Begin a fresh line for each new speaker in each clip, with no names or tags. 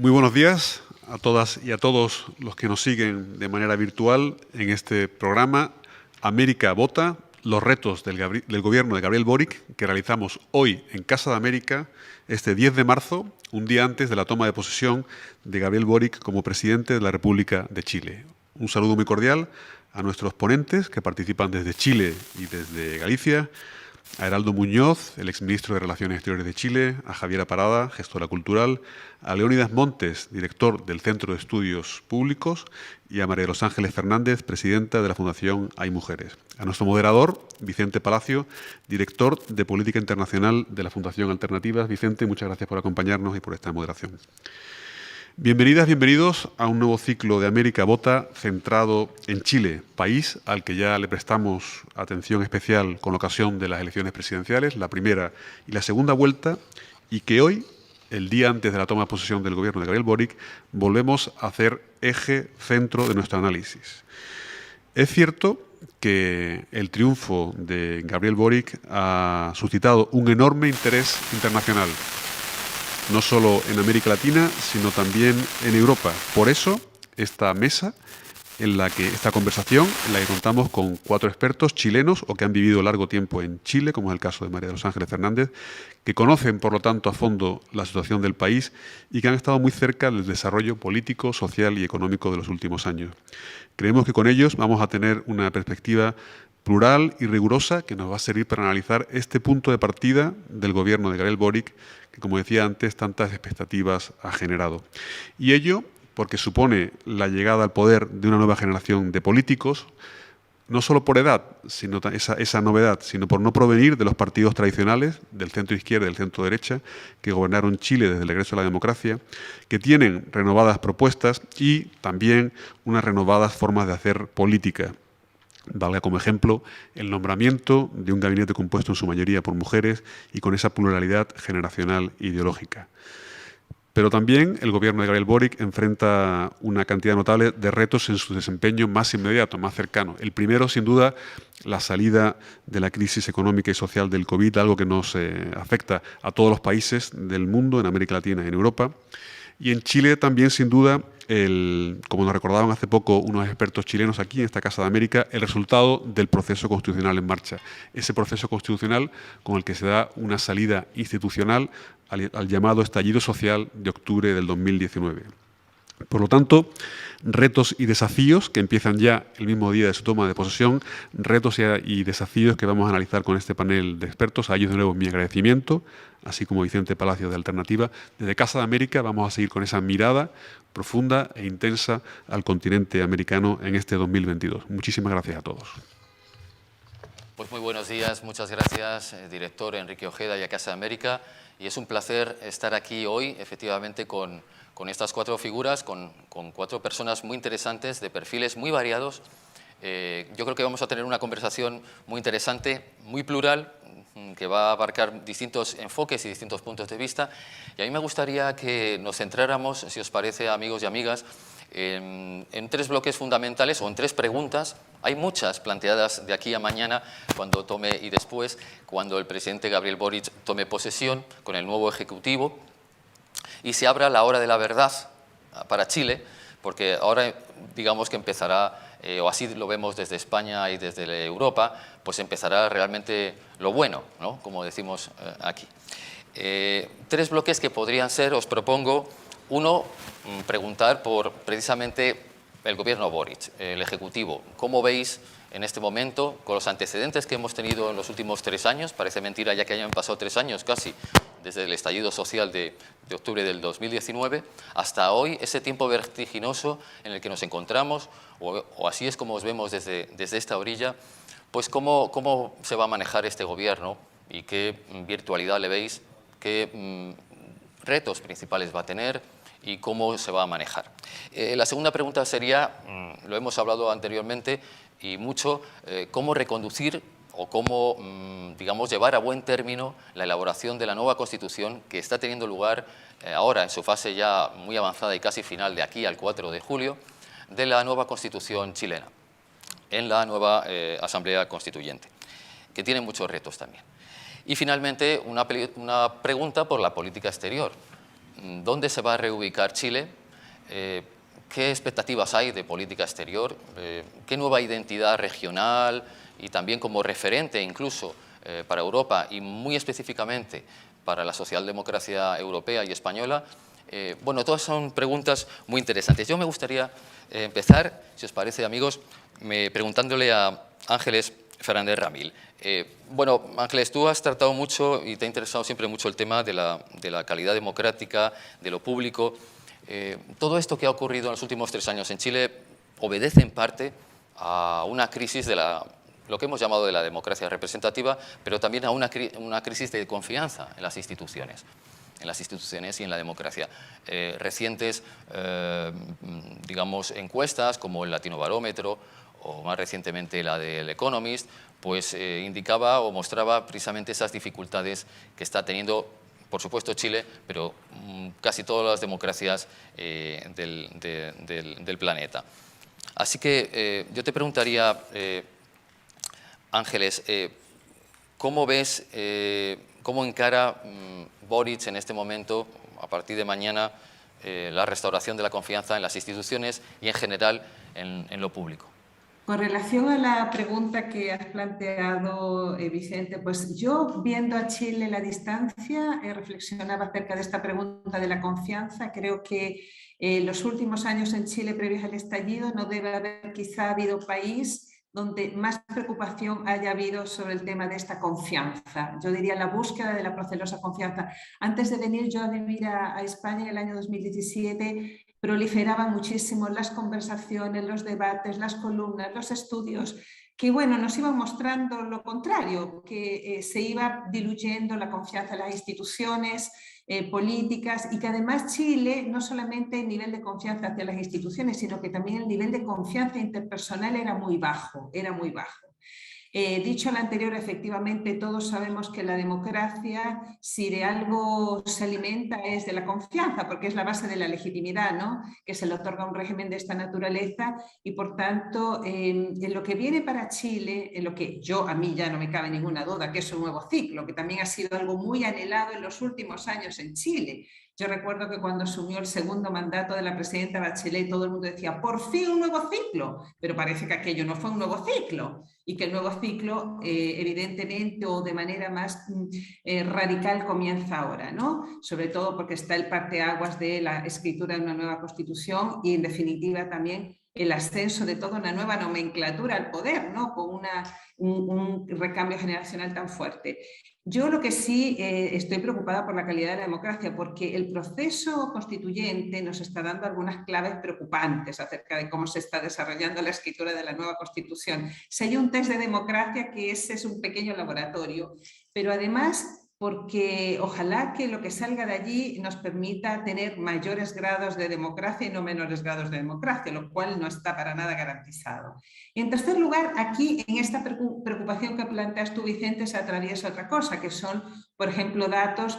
Muy buenos días a todas y a todos los que nos siguen de manera virtual en este programa América Vota, los retos del gobierno de Gabriel Boric, que realizamos hoy en Casa de América, este 10 de marzo, un día antes de la toma de posesión de Gabriel Boric como presidente de la República de Chile. Un saludo muy cordial a nuestros ponentes que participan desde Chile y desde Galicia, a Heraldo Muñoz, el exministro de Relaciones Exteriores de Chile, a Javiera Parada, gestora cultural, a Leónidas Montes, director del Centro de Estudios Públicos, y a María de los Ángeles Fernández, presidenta de la Fundación Hay Mujeres. A nuestro moderador, Vicente Palacio, director de Política Internacional de la Fundación Alternativas. Vicente, muchas gracias por acompañarnos y por esta moderación. Bienvenidas, bienvenidos a un nuevo ciclo de América Vota centrado en Chile, país al que ya le prestamos atención especial con ocasión de las elecciones presidenciales, la primera y la segunda vuelta, y que hoy, el día antes de la toma de posesión del gobierno de Gabriel Boric, volvemos a hacer eje centro de nuestro análisis. Es cierto que el triunfo de Gabriel Boric ha suscitado un enorme interés internacional, no solo en América Latina, sino también en Europa. Por eso, esta mesa, esta conversación, en la que contamos con 4 expertos chilenos o que han vivido largo tiempo en Chile, como es el caso de María de los Ángeles Fernández, que conocen, por lo tanto, a fondo la situación del país y que han estado muy cerca del desarrollo político, social y económico de los últimos años. Creemos que con ellos vamos a tener una perspectiva plural y rigurosa que nos va a servir para analizar este punto de partida del gobierno de Gabriel Boric, que, como decía antes, tantas expectativas ha generado. Y ello porque supone la llegada al poder de una nueva generación de políticos, no solo por edad, sino esa novedad, sino por no provenir de los partidos tradicionales, del centro izquierda y del centro derecha, que gobernaron Chile desde el regreso a la democracia, que tienen renovadas propuestas y también unas renovadas formas de hacer política. Valga como ejemplo el nombramiento de un gabinete compuesto en su mayoría por mujeres y con esa pluralidad generacional e ideológica. Pero también el gobierno de Gabriel Boric enfrenta una cantidad notable de retos en su desempeño más inmediato, más cercano. El primero, sin duda, la salida de la crisis económica y social del COVID, algo que nos afecta a todos los países del mundo, en América Latina y en Europa. Y en Chile también, sin duda, como nos recordaban hace poco unos expertos chilenos aquí en esta Casa de América, el resultado del proceso constitucional en marcha. Ese proceso constitucional con el que se da una salida institucional al llamado estallido social de octubre del 2019. Por lo tanto, retos y desafíos que empiezan ya el mismo día de su toma de posesión, retos y desafíos que vamos a analizar con este panel de expertos. A ellos de nuevo mi agradecimiento, así como Vicente Palacio de Alternativa. Desde Casa de América vamos a seguir con esa mirada profunda e intensa al continente americano en este 2022. Muchísimas gracias a todos.
Pues muy buenos días, muchas gracias, director Enrique Ojeda y a Casa de América. Y es un placer estar aquí hoy, efectivamente, con estas 4 figuras, con 4 personas muy interesantes, de perfiles muy variados. Yo creo que vamos a tener una conversación muy interesante, muy plural, que va a abarcar distintos enfoques y distintos puntos de vista. Y a mí me gustaría que nos centráramos, si os parece, amigos y amigas, en 3 bloques fundamentales o en 3 preguntas. Hay muchas planteadas de aquí a mañana cuando tome y después, cuando el presidente Gabriel Boric tome posesión con el nuevo Ejecutivo y se abra la hora de la verdad para Chile, porque ahora digamos que empezará, o así lo vemos desde España y desde Europa, pues empezará realmente lo bueno, ¿no? Como decimos aquí. 3 bloques que podrían ser, os propongo, uno, preguntar por precisamente el gobierno Boric, el Ejecutivo. ¿Cómo veis en este momento, con los antecedentes que hemos tenido en los últimos 3 años? Parece mentira ya que hayan pasado 3 años casi, desde el estallido social de octubre del 2019 hasta hoy, ese tiempo vertiginoso en el que nos encontramos, o así es como os vemos desde esta orilla, pues cómo se va a manejar este gobierno y qué virtualidad le veis, qué retos principales va a tener y cómo se va a manejar. La segunda pregunta sería, lo hemos hablado anteriormente y mucho, cómo reconducir o cómo, digamos, llevar a buen término la elaboración de la nueva Constitución que está teniendo lugar ahora en su fase ya muy avanzada y casi final, de aquí al 4 de julio, de la nueva Constitución chilena, en la nueva Asamblea Constituyente, que tiene muchos retos también. Y finalmente, una pregunta por la política exterior. ¿dónde se va a reubicar Chile? ¿Qué expectativas hay de política exterior? ¿Qué nueva identidad regional y también como referente incluso para Europa y muy específicamente para la socialdemocracia europea y española? Bueno, todas son preguntas muy interesantes. Yo me gustaría empezar, si os parece, amigos, preguntándole a Ángeles Fernández Ramil. Bueno, Ángeles, tú has tratado mucho y te ha interesado siempre mucho el tema de la calidad democrática, de lo público. Todo esto que ha ocurrido en los últimos 3 años en Chile obedece en parte a una crisis de lo que hemos llamado de la democracia representativa, pero también a una crisis de confianza en las instituciones y en la democracia. Recientes, digamos, encuestas como el Latinobarómetro o más recientemente la del Economist, pues indicaba o mostraba precisamente esas dificultades que está teniendo, por supuesto, Chile, pero casi todas las democracias del planeta. Así que yo te preguntaría, Ángeles, ¿cómo ves, cómo encara Boric en este momento, a partir de mañana, la restauración de la confianza en las instituciones y en general en lo público?
Con relación a la pregunta que has planteado, Vicente, pues yo viendo a Chile a la distancia reflexionaba acerca de esta pregunta de la confianza. Creo que los últimos años en Chile previos al estallido no debe haber quizá habido país donde más preocupación haya habido sobre el tema de esta confianza. Yo diría la búsqueda de la procelosa confianza. Antes de venir yo a vivir a España en el año 2017, proliferaban muchísimo las conversaciones, los debates, las columnas, los estudios, que bueno, nos iban mostrando lo contrario, que se iba diluyendo la confianza en las instituciones políticas y que además Chile no solamente el nivel de confianza hacia las instituciones, sino que también el nivel de confianza interpersonal era muy bajo, era muy bajo. Dicho lo anterior, efectivamente todos sabemos que la democracia, si de algo se alimenta, es de la confianza, porque es la base de la legitimidad, ¿no?, que se le otorga a un régimen de esta naturaleza y por tanto en lo que viene para Chile, en lo que a mí ya no me cabe ninguna duda que es un nuevo ciclo, que también ha sido algo muy anhelado en los últimos años en Chile. Yo recuerdo que cuando asumió el segundo mandato de la presidenta Bachelet, todo el mundo decía, por fin un nuevo ciclo, pero parece que aquello no fue un nuevo ciclo y que el nuevo ciclo evidentemente o de manera más radical comienza ahora, ¿no? Sobre todo porque está el parteaguas de la escritura de una nueva constitución y en definitiva también el ascenso de toda una nueva nomenclatura al poder, ¿no?, con un recambio generacional tan fuerte. Yo lo que sí estoy preocupada por la calidad de la democracia, porque el proceso constituyente nos está dando algunas claves preocupantes acerca de cómo se está desarrollando la escritura de la nueva Constitución. Si hay un test de democracia, que ese es un pequeño laboratorio, pero además porque ojalá que lo que salga de allí nos permita tener mayores grados de democracia y no menores grados de democracia, lo cual no está para nada garantizado. Y en tercer lugar, aquí en esta preocupación que planteas tú, Vicente, se atraviesa otra cosa, que son, por ejemplo, datos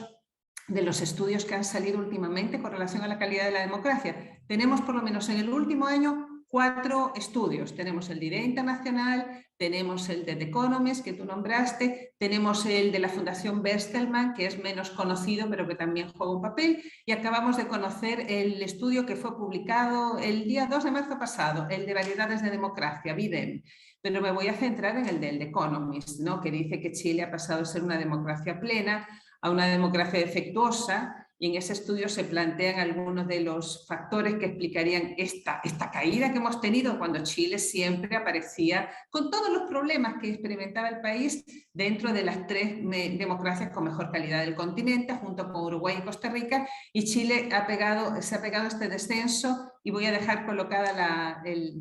de los estudios que han salido últimamente con relación a la calidad de la democracia. Tenemos por lo menos en el último año 4 estudios. Tenemos el de Idea Internacional, tenemos el de The Economist, que tú nombraste, tenemos el de la Fundación Bertelsmann, que es menos conocido, pero que también juega un papel, y acabamos de conocer el estudio que fue publicado el día 2 de marzo pasado, el de Variedades de Democracia, VIDEM. Pero me voy a centrar en el del The Economist, ¿no?, que dice que Chile ha pasado de ser una democracia plena a una democracia defectuosa, y en ese estudio se plantean algunos de los factores que explicarían esta caída que hemos tenido cuando Chile siempre aparecía con todos los problemas que experimentaba el país dentro de las 3 democracias con mejor calidad del continente, junto con Uruguay y Costa Rica, y Chile se ha pegado a este descenso, y voy a dejar colocada el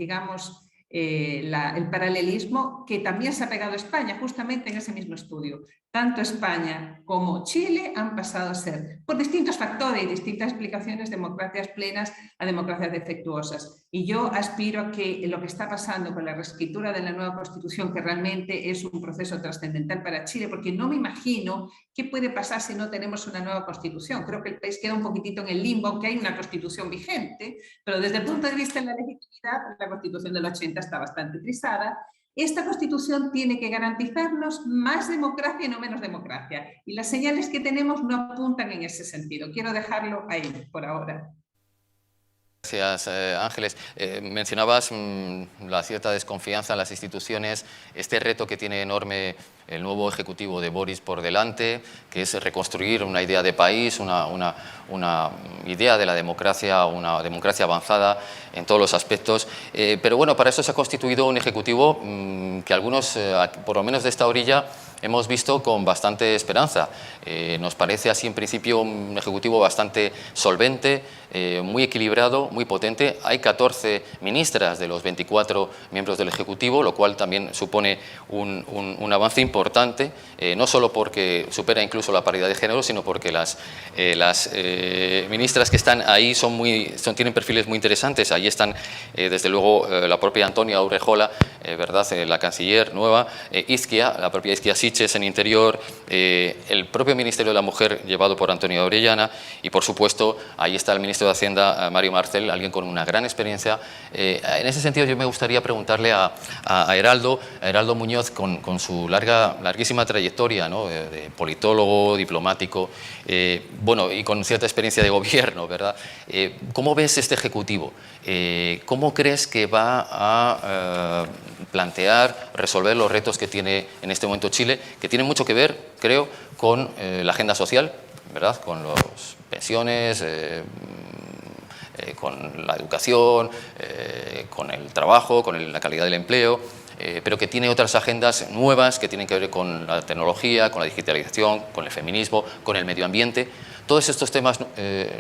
paralelismo que también se ha pegado a España, justamente en ese mismo estudio. Tanto España como Chile han pasado a ser, por distintos factores y distintas explicaciones, democracias plenas a democracias defectuosas. Y yo aspiro a que lo que está pasando con la reescritura de la nueva Constitución, que realmente es un proceso trascendental para Chile, porque no me imagino qué puede pasar si no tenemos una nueva Constitución. Creo que el país queda un poquitito en el limbo, aunque hay una Constitución vigente, pero desde el punto de vista de la legitimidad, la Constitución del 80 está bastante trizada. Esta Constitución tiene que garantizarnos más democracia y no menos democracia. Y las señales que tenemos no apuntan en ese sentido. Quiero dejarlo ahí por ahora.
Gracias, Ángeles. Mencionabas la cierta desconfianza en las instituciones, este reto que tiene enorme el nuevo ejecutivo de Boris por delante, que es reconstruir una idea de país, una idea de la democracia, una democracia avanzada en todos los aspectos. Pero bueno, para eso se ha constituido un ejecutivo que algunos, por lo menos de esta orilla, hemos visto con bastante esperanza. Nos parece así en principio un ejecutivo bastante solvente, muy equilibrado, muy potente. Hay 14 ministras de los 24 miembros del Ejecutivo, lo cual también supone un avance importante, no solo porque supera incluso la paridad de género, sino porque las ministras que están ahí tienen perfiles muy interesantes. Ahí están, desde luego, la propia Antonia Urrejola, ¿verdad? La canciller nueva, Izquia, la propia Izquia Siches en Interior, el propio Ministerio de la Mujer llevado por Antonio Orellana y, por supuesto, ahí está el ministro de Hacienda, Mario Marcel, alguien con una gran experiencia. En ese sentido, yo me gustaría preguntarle a Heraldo Muñoz, con su larguísima trayectoria, ¿no? de politólogo, diplomático, bueno, y con cierta experiencia de gobierno, ¿verdad? ¿Cómo ves este Ejecutivo? ¿Cómo crees que va a plantear, resolver los retos que tiene en este momento Chile, que tienen mucho que ver, creo, con la agenda social, ¿verdad? Con las pensiones, con la educación, con el trabajo, con la calidad del empleo, pero que tiene otras agendas nuevas que tienen que ver con la tecnología, con la digitalización, con el feminismo, con el medio ambiente. Todos estos temas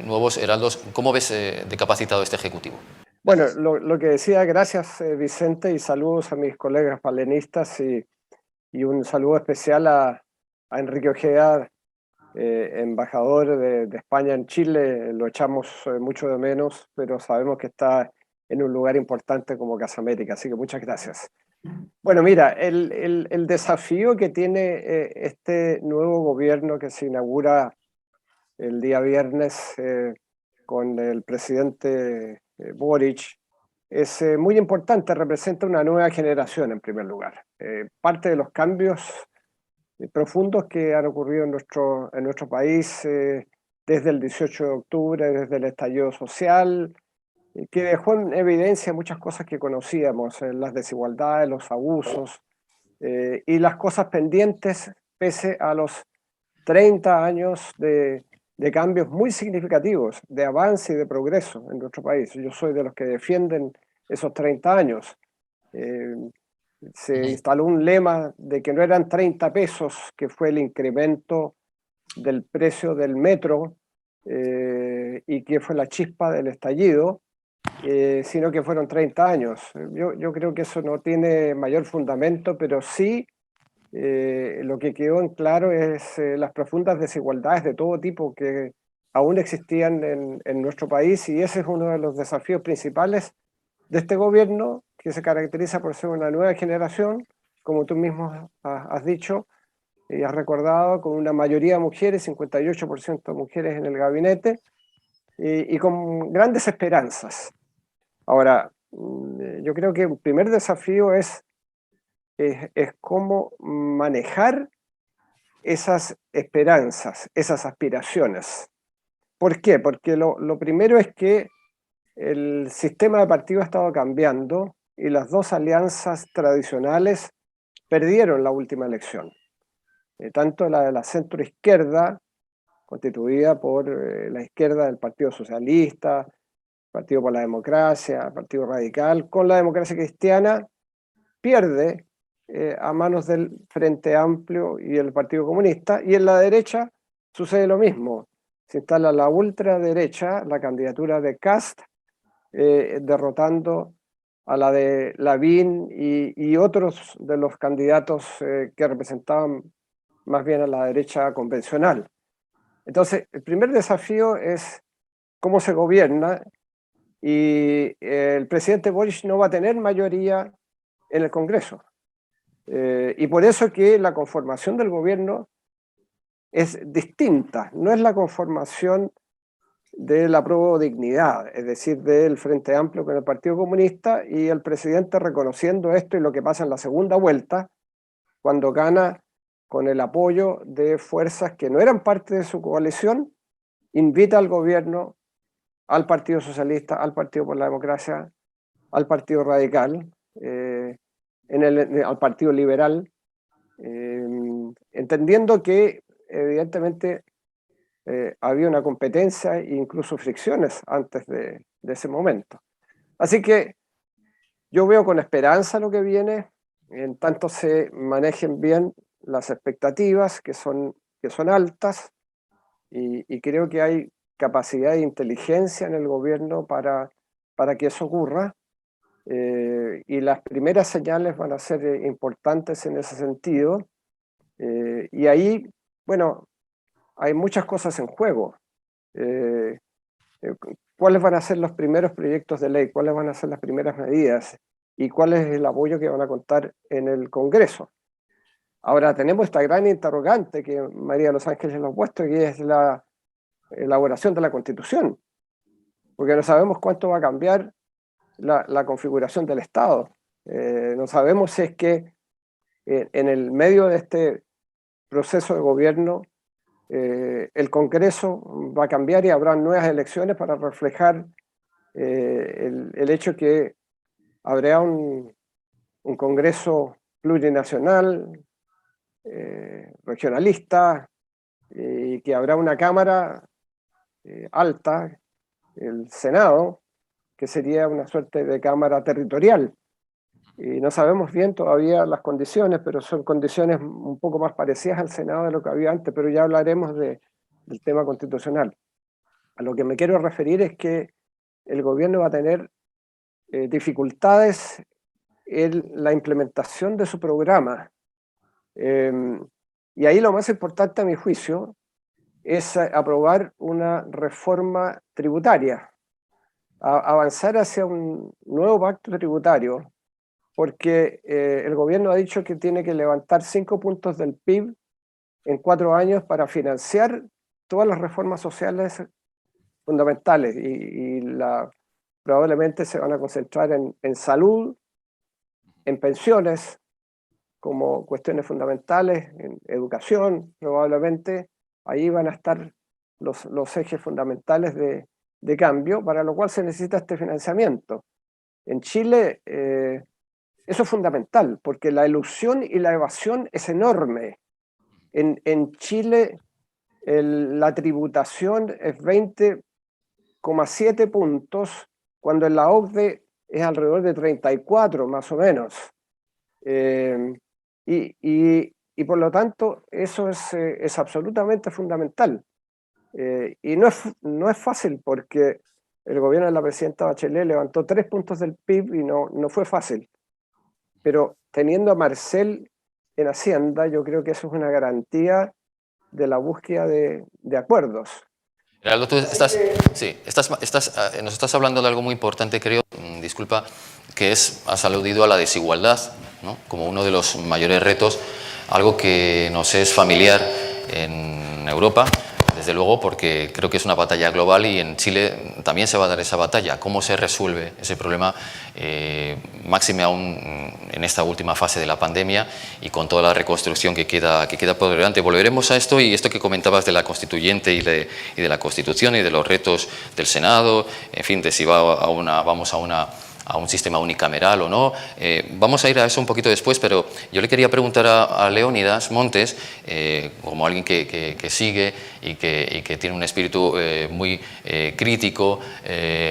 nuevos, Heraldo, ¿cómo ves de capacitado este Ejecutivo?
Bueno, lo que decía, gracias Vicente, y saludos a mis colegas palenistas y un saludo especial a Enrique Ojeda, embajador de España en Chile. Lo echamos mucho de menos, pero sabemos que está en un lugar importante como Casa América, así que muchas gracias. Bueno, mira, el desafío que tiene este nuevo gobierno que se inaugura el día viernes con el presidente Boric es muy importante, representa una nueva generación en primer lugar. Parte de los cambios profundos que han ocurrido en nuestro país desde el 18 de octubre, desde el estallido social, que dejó en evidencia muchas cosas que conocíamos, las desigualdades, los abusos y las cosas pendientes pese a los 30 años de cambios muy significativos, de avance y de progreso en nuestro país. Yo soy de los que defienden esos 30 años. Se instaló un lema de que no eran 30 pesos, que fue el incremento del precio del metro y que fue la chispa del estallido, sino que fueron 30 años. Yo creo que eso no tiene mayor fundamento, pero sí lo que quedó en claro es las profundas desigualdades de todo tipo que aún existían en nuestro país, y ese es uno de los desafíos principales de este gobierno, que se caracteriza por ser una nueva generación, como tú mismo has dicho y has recordado, con una mayoría de mujeres, 58% de mujeres en el gabinete, y con grandes esperanzas. Ahora, yo creo que el primer desafío es cómo manejar esas esperanzas, esas aspiraciones. ¿Por qué? Porque lo primero es que el sistema de partidos ha estado cambiando y las dos alianzas tradicionales perdieron la última elección. Tanto la de la centroizquierda, constituida por la izquierda del Partido Socialista, Partido por la Democracia, Partido Radical, con la democracia cristiana, pierde a manos del Frente Amplio y el Partido Comunista, y en la derecha sucede lo mismo. Se instala la ultraderecha, la candidatura de Kast, derrotando a la de Lavín y otros de los candidatos que representaban más bien a la derecha convencional. Entonces, el primer desafío es cómo se gobierna, y el presidente Boric no va a tener mayoría en el Congreso. Y por eso que la conformación del gobierno es distinta, no es la conformación de la Apruebo Dignidad, es decir, del Frente Amplio con el Partido Comunista, y el presidente, reconociendo esto y lo que pasa en la segunda vuelta, cuando gana con el apoyo de fuerzas que no eran parte de su coalición, invita al gobierno, al Partido Socialista, al Partido por la Democracia, al Partido Radical, al Partido Liberal, entendiendo que evidentemente había una competencia e incluso fricciones antes de ese momento. Así que yo veo con esperanza lo que viene, en tanto se manejen bien las expectativas, que son altas, y creo que hay capacidad e inteligencia en el gobierno para que eso ocurra, y las primeras señales van a ser importantes en ese sentido, y ahí, bueno, hay muchas cosas en juego. ¿Cuáles van a ser los primeros proyectos de ley? ¿Cuáles van a ser las primeras medidas? ¿Y cuál es el apoyo que van a contar en el Congreso? Ahora tenemos esta gran interrogante que María de los Ángeles lo ha puesto, que es la elaboración de la Constitución, porque no sabemos cuánto va a cambiar la configuración del Estado. No sabemos si es que en el medio de este proceso de gobierno el Congreso va a cambiar y habrá nuevas elecciones para reflejar el hecho que habrá un Congreso plurinacional, regionalista, y que habrá una Cámara alta, el Senado, que sería una suerte de Cámara territorial. Y no sabemos bien todavía las condiciones, pero son condiciones un poco más parecidas al Senado de lo que había antes, pero ya hablaremos del tema constitucional. A lo que me quiero referir es que el gobierno va a tener dificultades en la implementación de su programa. Y ahí lo más importante, a mi juicio, es aprobar una reforma tributaria, avanzar hacia un nuevo pacto tributario, porque el gobierno ha dicho que tiene que levantar 5 puntos del PIB en 4 años para financiar todas las reformas sociales fundamentales, y probablemente se van a concentrar en salud, en pensiones como cuestiones fundamentales, en educación probablemente. Ahí van a estar los ejes fundamentales de cambio, para lo cual se necesita este financiamiento. En Chile eso es fundamental, porque la elusión y la evasión es enorme. En Chile la tributación es 20,7 puntos, cuando en la OCDE es alrededor de 34 más o menos. Y por lo tanto eso es absolutamente fundamental. Y no es fácil, porque el gobierno de la presidenta Bachelet levantó 3 puntos del PIB y no fue fácil. Pero teniendo a Marcel en Hacienda, yo creo que eso es una garantía de la búsqueda de acuerdos.
Geraldo, tú nos estás hablando de algo muy importante, creo, disculpa, que has aludido a la desigualdad, ¿no?, como uno de los mayores retos, algo que nos es familiar en Europa, desde luego, porque creo que es una batalla global, y en Chile también se va a dar esa batalla. ¿Cómo se resuelve ese problema, máxime aún en esta última fase de la pandemia y con toda la reconstrucción que queda por delante? Volveremos a esto, y esto que comentabas de la constituyente y de la Constitución y de los retos del Senado, en fin, de si vamos a un sistema unicameral o no. Vamos a ir a eso un poquito después, pero yo le quería preguntar a Leónidas Montes, como alguien que sigue y que tiene un espíritu muy crítico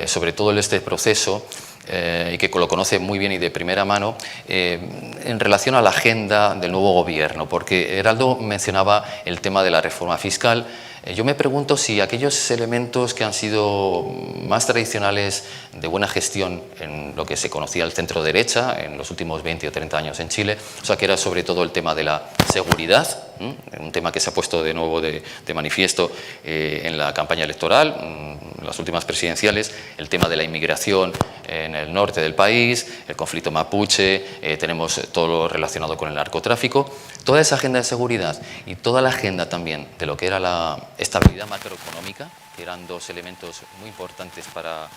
sobre todo este proceso, y que lo conoce muy bien y de primera mano, en relación a la agenda del nuevo gobierno, porque Heraldo mencionaba el tema de la reforma fiscal. Yo me pregunto si aquellos elementos que han sido más tradicionales de buena gestión en lo que se conocía el centro derecha en los últimos 20 o 30 años en Chile, o sea, que era sobre todo el tema de la seguridad, un tema que se ha puesto de nuevo de manifiesto en la campaña electoral, en las últimas presidenciales, el tema de la inmigración en el norte del país, el conflicto mapuche, tenemos todo lo relacionado con el narcotráfico. Toda esa agenda de seguridad y toda la agenda también de lo que era la estabilidad macroeconómica, que eran dos elementos muy importantes para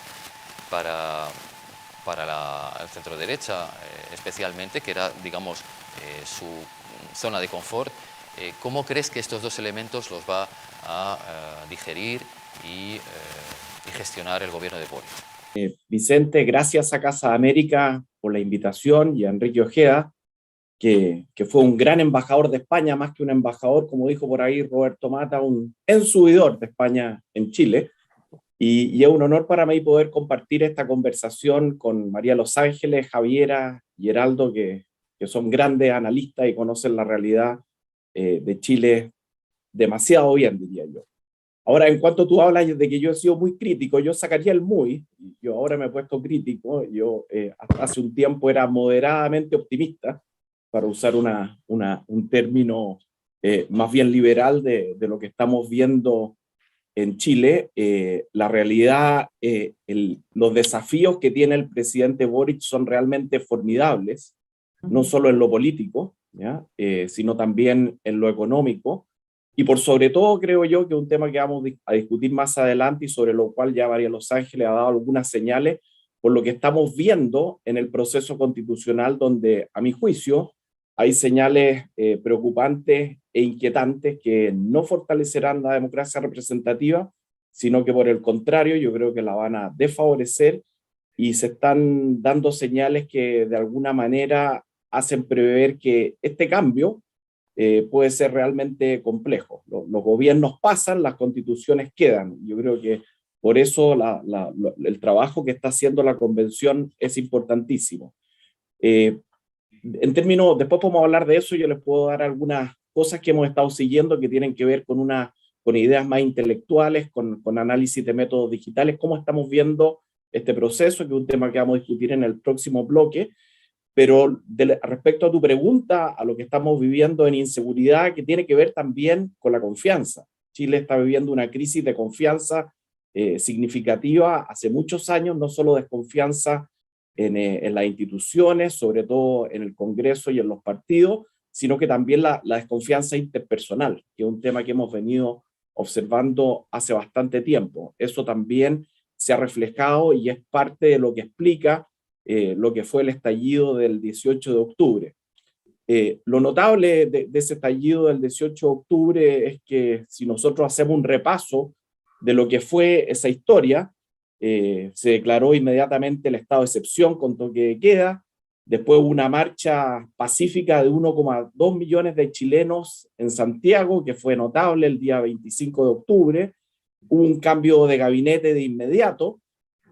el centro derecha especialmente, que era, digamos, su zona de confort. ¿Cómo crees que estos dos elementos los va a digerir y gestionar el gobierno de Boric?
Vicente, gracias a Casa América por la invitación, y a Enrique Ojeda, que fue un gran embajador de España, más que un embajador, como dijo por ahí Roberto Mata, un ensubidor de España en Chile. Y es un honor para mí poder compartir esta conversación con María Los Ángeles, Javiera y Heraldo, que son grandes analistas y conocen la realidad de Chile demasiado bien, diría yo. Ahora, en cuanto tú hablas de que yo he sido muy crítico, yo sacaría el muy, yo ahora me he puesto crítico, yo hasta hace un tiempo era moderadamente optimista, para usar un término más bien liberal de lo que estamos viendo en Chile. La realidad, los desafíos que tiene el presidente Boric son realmente formidables, no solo en lo político, ¿ya? Sino también en lo económico. Y por sobre todo creo yo que un tema que vamos a discutir más adelante y sobre lo cual ya María Los Ángeles ha dado algunas señales, por lo que estamos viendo en el proceso constitucional, donde a mi juicio hay señales preocupantes e inquietantes que no fortalecerán la democracia representativa, sino que por el contrario yo creo que la van a desfavorecer, y se están dando señales que de alguna manera hacen prever que este cambio puede ser realmente complejo. Los gobiernos pasan, las constituciones quedan. Yo creo que por eso el trabajo que está haciendo la convención es importantísimo. En términos, después podemos hablar de eso, yo les puedo dar algunas cosas que hemos estado siguiendo que tienen que ver con ideas más intelectuales, con análisis de métodos digitales, cómo estamos viendo este proceso, que es un tema que vamos a discutir en el próximo bloque. Pero respecto a tu pregunta, a lo que estamos viviendo en inseguridad, que tiene que ver también con la confianza. Chile está viviendo una crisis de confianza significativa hace muchos años, no solo desconfianza en las instituciones, sobre todo en el Congreso y en los partidos, sino que también la desconfianza interpersonal, que es un tema que hemos venido observando hace bastante tiempo. Eso también se ha reflejado y es parte de lo que explica lo que fue el estallido del 18 de octubre. Lo notable de ese estallido del 18 de octubre es que si nosotros hacemos un repaso de lo que fue esa historia, se declaró inmediatamente el estado de excepción con toque de queda. Después hubo una marcha pacífica de 1,2 millones de chilenos en Santiago, que fue notable el día 25 de octubre. Hubo un cambio de gabinete de inmediato.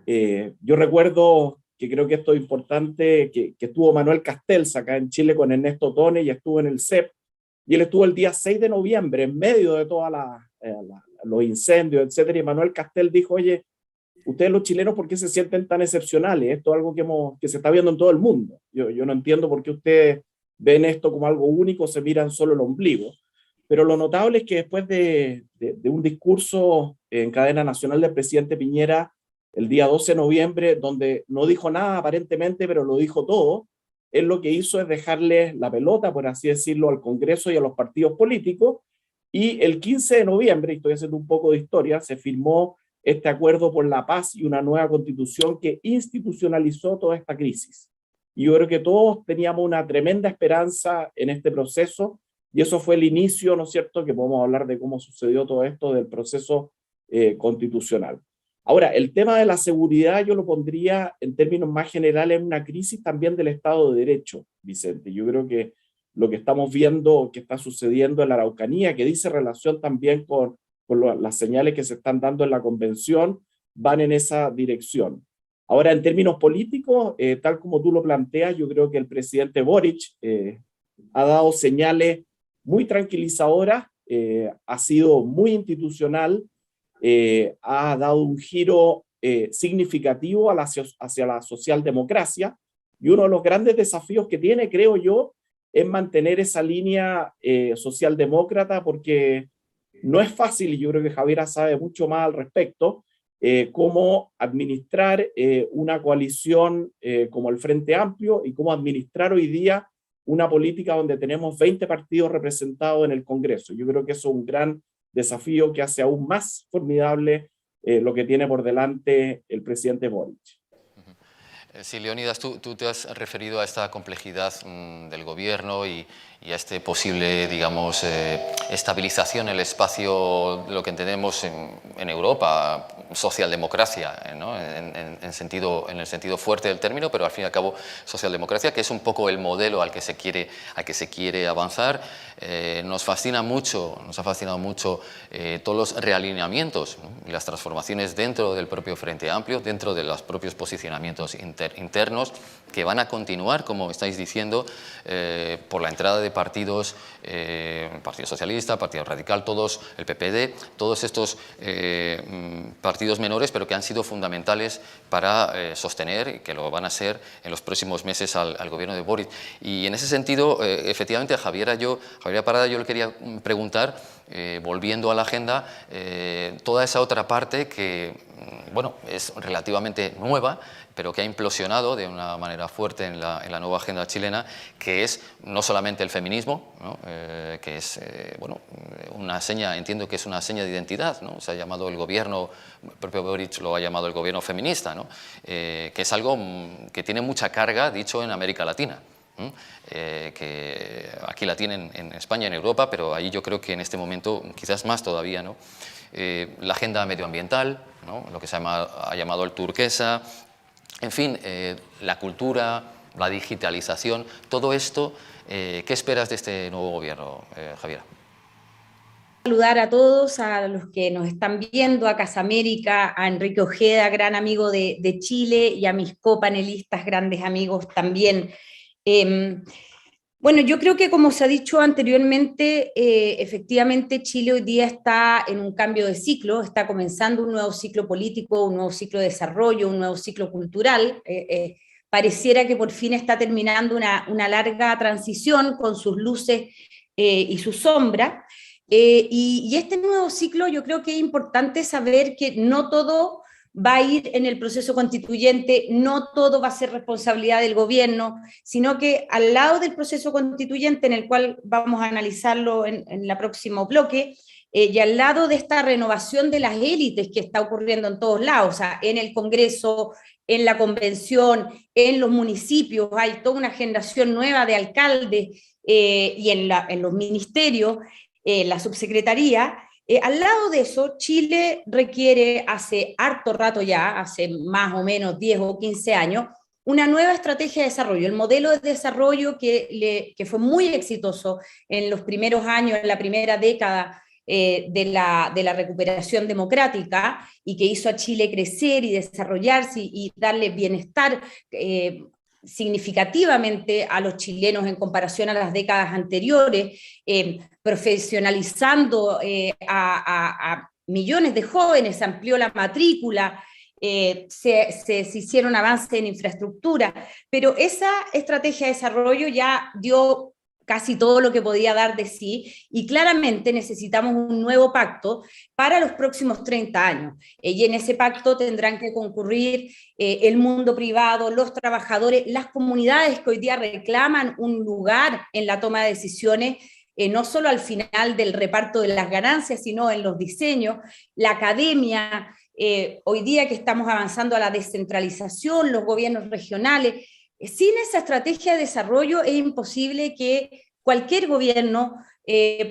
Yo recuerdo que creo que esto es importante, que estuvo Manuel Castells acá en Chile con Ernesto Tone y estuvo en el CEP, y él estuvo el día 6 de noviembre en medio de todos los incendios, etcétera, y Manuel Castells dijo: oye, ustedes los chilenos, ¿por qué se sienten tan excepcionales? Esto es algo que se está viendo en todo el mundo. Yo no entiendo por qué ustedes ven esto como algo único, se miran solo el ombligo. Pero lo notable es que después de un discurso en cadena nacional del presidente Piñera el día 12 de noviembre, donde no dijo nada aparentemente, pero lo dijo todo, él lo que hizo es dejarle la pelota, por así decirlo, al Congreso y a los partidos políticos, y el 15 de noviembre, y estoy haciendo un poco de historia, se firmó este acuerdo por la paz y una nueva constitución que institucionalizó toda esta crisis. Y yo creo que todos teníamos una tremenda esperanza en este proceso, y eso fue el inicio, ¿no es cierto?, que podemos hablar de cómo sucedió todo esto del proceso constitucional. Ahora, el tema de la seguridad yo lo pondría en términos más generales en una crisis también del Estado de Derecho, Vicente. Yo creo que lo que estamos viendo que está sucediendo en la Araucanía, que dice relación también con las señales que se están dando en la convención, van en esa dirección. Ahora, en términos políticos, tal como tú lo planteas, yo creo que el presidente Boric ha dado señales muy tranquilizadoras, ha sido muy institucional, ha dado un giro significativo hacia la socialdemocracia, y uno de los grandes desafíos que tiene, creo yo, es mantener esa línea socialdemócrata, porque no es fácil, y yo creo que Javiera sabe mucho más al respecto, cómo administrar una coalición como el Frente Amplio y cómo administrar hoy día una política donde tenemos 20 partidos representados en el Congreso. Yo creo que eso es un gran desafío que hace aún más formidable lo que tiene por delante el presidente Boric.
Sí, Leonidas, tú te has referido a esta complejidad del gobierno y a este posible, digamos, estabilización en el espacio de lo que entendemos en Europa, socialdemocracia, ¿no? en el sentido fuerte del término, pero al fin y al cabo socialdemocracia, que es un poco el modelo al que se quiere avanzar. Nos ha fascinado mucho todos los realineamientos, ¿no? Y las transformaciones dentro del propio Frente Amplio, dentro de los propios posicionamientos internos, que van a continuar, como estáis diciendo, por la entrada de partidos, Partido Socialista, Partido Radical, todos, el PPD, todos estos partidos menores, pero que han sido fundamentales para sostener, y que lo van a ser en los próximos meses, al gobierno de Boric. Y en ese sentido, efectivamente, a Javiera Parada yo le quería preguntar, volviendo a la agenda, toda esa otra parte que, bueno, es relativamente nueva, pero que ha implosionado de una manera fuerte en la nueva agenda chilena, que es no solamente el feminismo, ¿no? Que es bueno, una seña, entiendo que es una seña de identidad, ¿no? Se ha llamado el gobierno, el propio Boric lo ha llamado el gobierno feminista, ¿no? Que es algo que tiene mucha carga, dicho, en América Latina. Que aquí la tienen en España, en Europa, pero ahí yo creo que en este momento quizás más todavía, ¿no? La agenda medioambiental, ¿no? Lo que se ha llamado el turquesa, en fin, la cultura, la digitalización, todo esto, ¿qué esperas de este nuevo gobierno, Javiera?
Saludar a todos, a los que nos están viendo, a Casa América, a Enrique Ojeda, gran amigo de Chile, y a mis copanelistas, grandes amigos también. Bueno, yo creo que, como se ha dicho anteriormente, efectivamente Chile hoy día está en un cambio de ciclo, está comenzando un nuevo ciclo político, un nuevo ciclo de desarrollo, un nuevo ciclo cultural. Pareciera que por fin está terminando una larga transición con sus luces y sus sombras. Y este nuevo ciclo, yo creo que es importante saber que no todo va a ir en el proceso constituyente, no todo va a ser responsabilidad del gobierno, sino que al lado del proceso constituyente, en el cual vamos a analizarlo en el próximo bloque, y al lado de esta renovación de las élites que está ocurriendo en todos lados, o sea, en el Congreso, en la Convención, en los municipios, hay toda una generación nueva de alcaldes, y en los ministerios, la subsecretaría. Al lado de eso, Chile requiere hace harto rato ya, hace más o menos 10 o 15 años, una nueva estrategia de desarrollo. El modelo de desarrollo que fue muy exitoso en los primeros años, en la primera década de la recuperación democrática, y que hizo a Chile crecer y desarrollarse y darle bienestar significativamente a los chilenos en comparación a las décadas anteriores, profesionalizando a millones de jóvenes, se amplió la matrícula, se hicieron avances en infraestructura, pero esa estrategia de desarrollo ya dio casi todo lo que podía dar de sí, y claramente necesitamos un nuevo pacto para los próximos 30 años. Y en ese pacto tendrán que concurrir el mundo privado, los trabajadores, las comunidades que hoy día reclaman un lugar en la toma de decisiones, no solo al final del reparto de las ganancias, sino en los diseños, la academia, hoy día que estamos avanzando a la descentralización, los gobiernos regionales. Sin esa estrategia de desarrollo es imposible que cualquier gobierno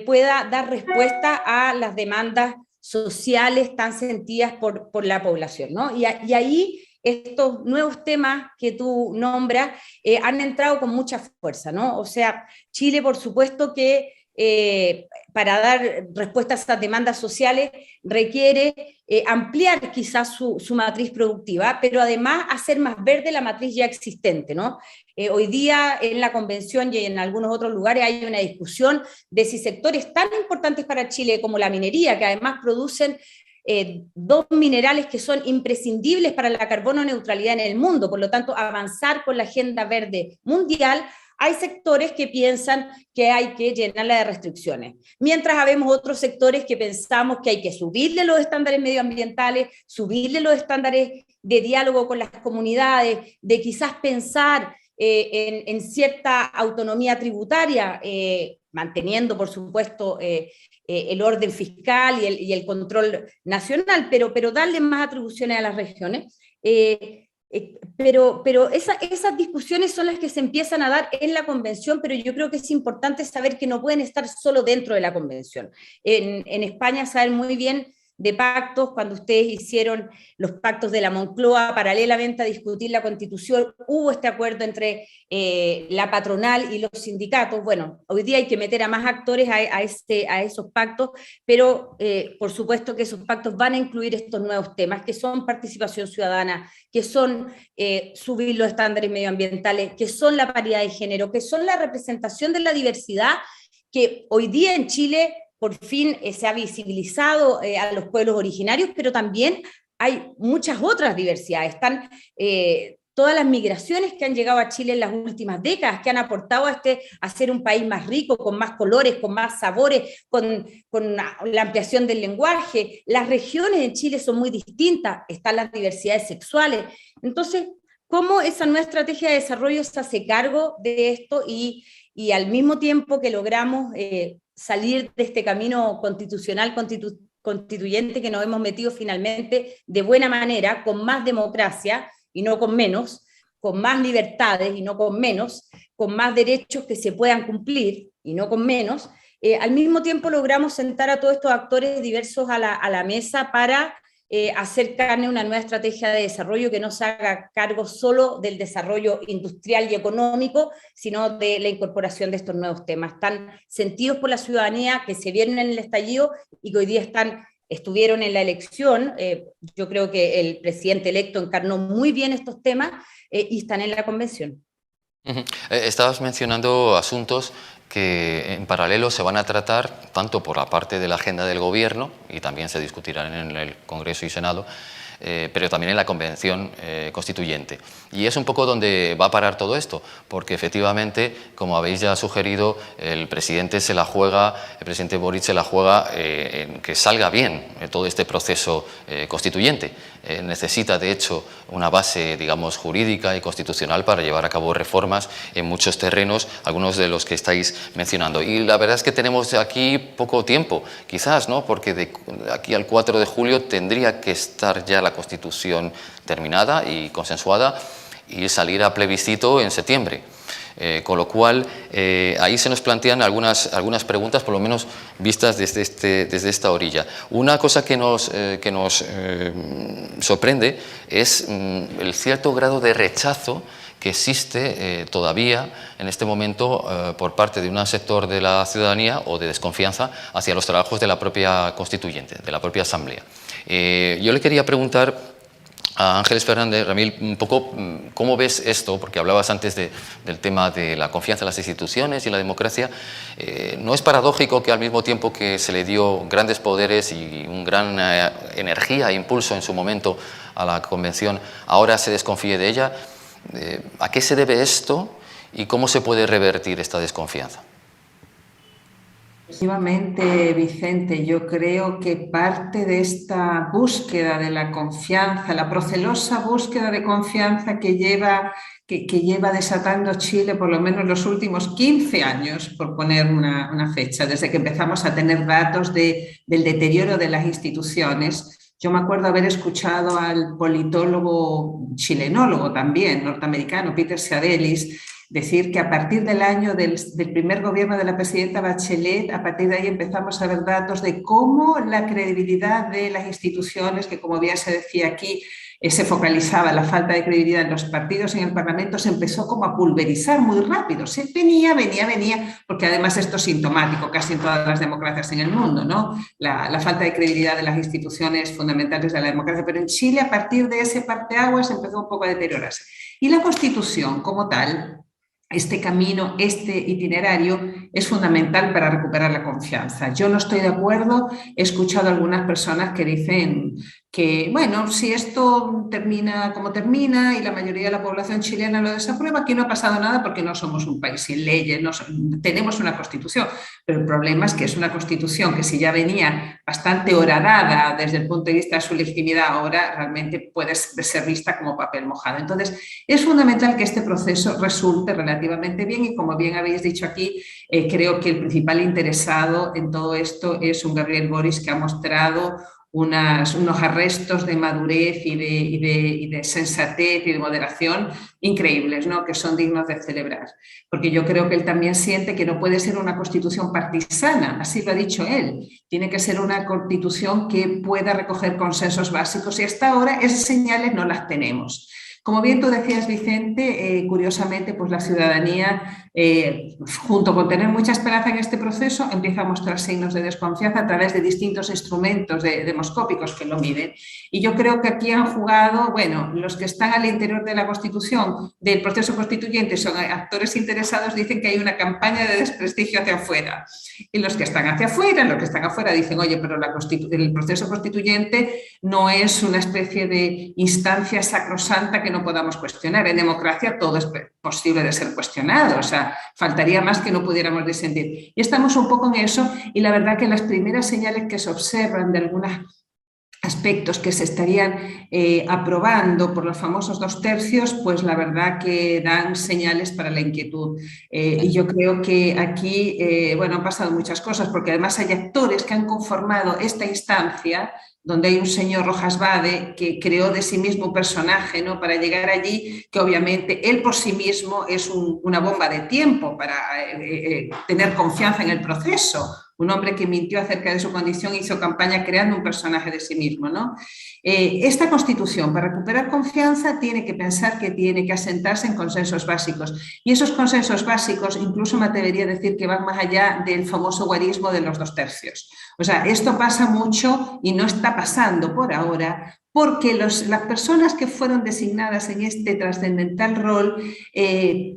pueda dar respuesta a las demandas sociales tan sentidas por la población, ¿no? Y ahí estos nuevos temas que tú nombras han entrado con mucha fuerza, ¿no? O sea, Chile, por supuesto que para dar respuesta a estas demandas sociales requiere ampliar quizás su matriz productiva, pero además hacer más verde la matriz ya existente, ¿no? Hoy día en la Convención y en algunos otros lugares hay una discusión de si sectores tan importantes para Chile como la minería, que además producen dos minerales que son imprescindibles para la carbono neutralidad en el mundo, por lo tanto avanzar con la agenda verde mundial, hay sectores que piensan que hay que llenarla de restricciones, mientras habemos otros sectores que pensamos que hay que subirle los estándares medioambientales, subirle los estándares de diálogo con las comunidades, de quizás pensar en cierta autonomía tributaria, manteniendo, por supuesto, el orden fiscal y el control nacional, pero darle más atribuciones a las regiones. Pero esas discusiones son las que se empiezan a dar en la convención, pero yo creo que es importante saber que no pueden estar solo dentro de la convención. En España saben muy bien de pactos, cuando ustedes hicieron los pactos de la Moncloa, paralelamente a discutir la Constitución, hubo este acuerdo entre la patronal y los sindicatos. Bueno, hoy día hay que meter a más actores a esos pactos, pero por supuesto que esos pactos van a incluir estos nuevos temas, que son participación ciudadana, que son subir los estándares medioambientales, que son la paridad de género, que son la representación de la diversidad, que hoy día en Chile por fin se ha visibilizado a los pueblos originarios, pero también hay muchas otras diversidades. Están todas las migraciones que han llegado a Chile en las últimas décadas, que han aportado a ser un país más rico, con más colores, con más sabores, con la ampliación del lenguaje. Las regiones en Chile son muy distintas, están las diversidades sexuales. Entonces, ¿cómo esa nueva estrategia de desarrollo se hace cargo de esto y al mismo tiempo que logramos salir de este camino constitucional, constituyente que nos hemos metido finalmente de buena manera, con más democracia y no con menos, con más libertades y no con menos, con más derechos que se puedan cumplir y no con menos? Al mismo tiempo logramos sentar a todos estos actores diversos a la mesa para hacer carne una nueva estrategia de desarrollo que no se haga cargo solo del desarrollo industrial y económico, sino de la incorporación de estos nuevos temas, tan sentidos por la ciudadanía, que se vieron en el estallido y que hoy día estuvieron en la elección. Yo creo que el presidente electo encarnó muy bien estos temas y están en la convención.
Estabas mencionando asuntos que en paralelo se van a tratar tanto por la parte de la agenda del gobierno, y también se discutirán en el Congreso y Senado, pero también en la Convención Constituyente. Y es un poco donde va a parar todo esto, porque efectivamente, como habéis ya sugerido, el presidente Boric se la juega en que salga bien todo este proceso constituyente. Necesita, de hecho, una base, digamos, jurídica y constitucional para llevar a cabo reformas en muchos terrenos, algunos de los que estáis mencionando. Y la verdad es que tenemos aquí poco tiempo, quizás, ¿no? Porque de aquí al 4 de julio tendría que estar ya la Constitución terminada y consensuada y salir a plebiscito en septiembre. Con lo cual, ahí se nos plantean algunas preguntas, por lo menos vistas desde esta orilla. Una cosa que nos sorprende es el cierto grado de rechazo que existe todavía en este momento por parte de un sector de la ciudadanía, o de desconfianza hacia los trabajos de la propia constituyente, de la propia Asamblea. Yo le quería preguntar a Ángeles Fernández, Ramil, un poco cómo ves esto, porque hablabas antes del tema de la confianza en las instituciones y en la democracia. ¿No es paradójico que al mismo tiempo que se le dio grandes poderes y una gran energía e impulso en su momento a la Convención, ahora se desconfíe de ella? ¿A qué se debe esto y cómo se puede revertir esta desconfianza?
Efectivamente, Vicente, yo creo que parte de esta búsqueda de la confianza, la procelosa búsqueda de confianza que lleva desatando Chile por lo menos los últimos 15 años, por poner una fecha, desde que empezamos a tener datos del deterioro de las instituciones. Yo me acuerdo haber escuchado al politólogo, chilenólogo también, norteamericano, Peter Seadelis, decir que a partir del año del primer gobierno de la presidenta Bachelet, a partir de ahí empezamos a ver datos de cómo la credibilidad de las instituciones, que como bien se decía aquí, se focalizaba la falta de credibilidad en los partidos, en el Parlamento, se empezó como a pulverizar muy rápido. Se venía, porque además esto es sintomático casi en todas las democracias en el mundo, ¿no? La falta de credibilidad de las instituciones fundamentales de la democracia. Pero en Chile, a partir de ese parteaguas, empezó un poco a deteriorarse. Y la Constitución, como tal, este camino, este itinerario es fundamental para recuperar la confianza. Yo no estoy de acuerdo, he escuchado a algunas personas que dicen que, bueno, si esto termina como termina y la mayoría de la población chilena lo desaprueba, aquí no ha pasado nada porque no somos un país sin leyes, tenemos una constitución, pero el problema es que es una constitución que si ya venía bastante horadada desde el punto de vista de su legitimidad, ahora realmente puede ser vista como papel mojado. Entonces, es fundamental que este proceso resulte relativamente bien y, como bien habéis dicho aquí, creo que el principal interesado en todo esto es un Gabriel Boric que ha mostrado unos arrestos de madurez y de sensatez y de moderación increíbles, ¿no? Que son dignos de celebrar. Porque yo creo que él también siente que no puede ser una constitución partisana, así lo ha dicho él. Tiene que ser una constitución que pueda recoger consensos básicos y hasta ahora esas señales no las tenemos. Como bien tú decías, Vicente, curiosamente, pues la ciudadanía, junto con tener mucha esperanza en este proceso, empieza a mostrar signos de desconfianza a través de distintos instrumentos demoscópicos que lo miden. Y yo creo que aquí han jugado, bueno, los que están al interior de la Constitución, del proceso constituyente, son actores interesados, dicen que hay una campaña de desprestigio hacia afuera. Y los que están hacia afuera, dicen, oye, pero el proceso constituyente no es una especie de instancia sacrosanta que no podamos cuestionar. En democracia todo es posible de ser cuestionado, o sea, faltaría más que no pudiéramos disentir. Y estamos un poco en eso, y la verdad que las primeras señales que se observan de algunos aspectos que se estarían aprobando por los famosos 2/3, pues la verdad que dan señales para la inquietud. Y yo creo que aquí, bueno, han pasado muchas cosas, porque además hay actores que han conformado esta instancia, donde hay un señor Rojas Bade que creó de sí mismo un personaje, ¿no?, para llegar allí, que obviamente él por sí mismo es una bomba de tiempo para tener confianza en el proceso. Un hombre que mintió acerca de su condición, hizo campaña creando un personaje de sí mismo, ¿no? Esta Constitución, para recuperar confianza, tiene que pensar que tiene que asentarse en consensos básicos. Y esos consensos básicos, incluso me atrevería a decir que van más allá del famoso guarismo de los 2/3. O sea, esto pasa mucho y no está pasando por ahora, porque las personas que fueron designadas en este trascendental rol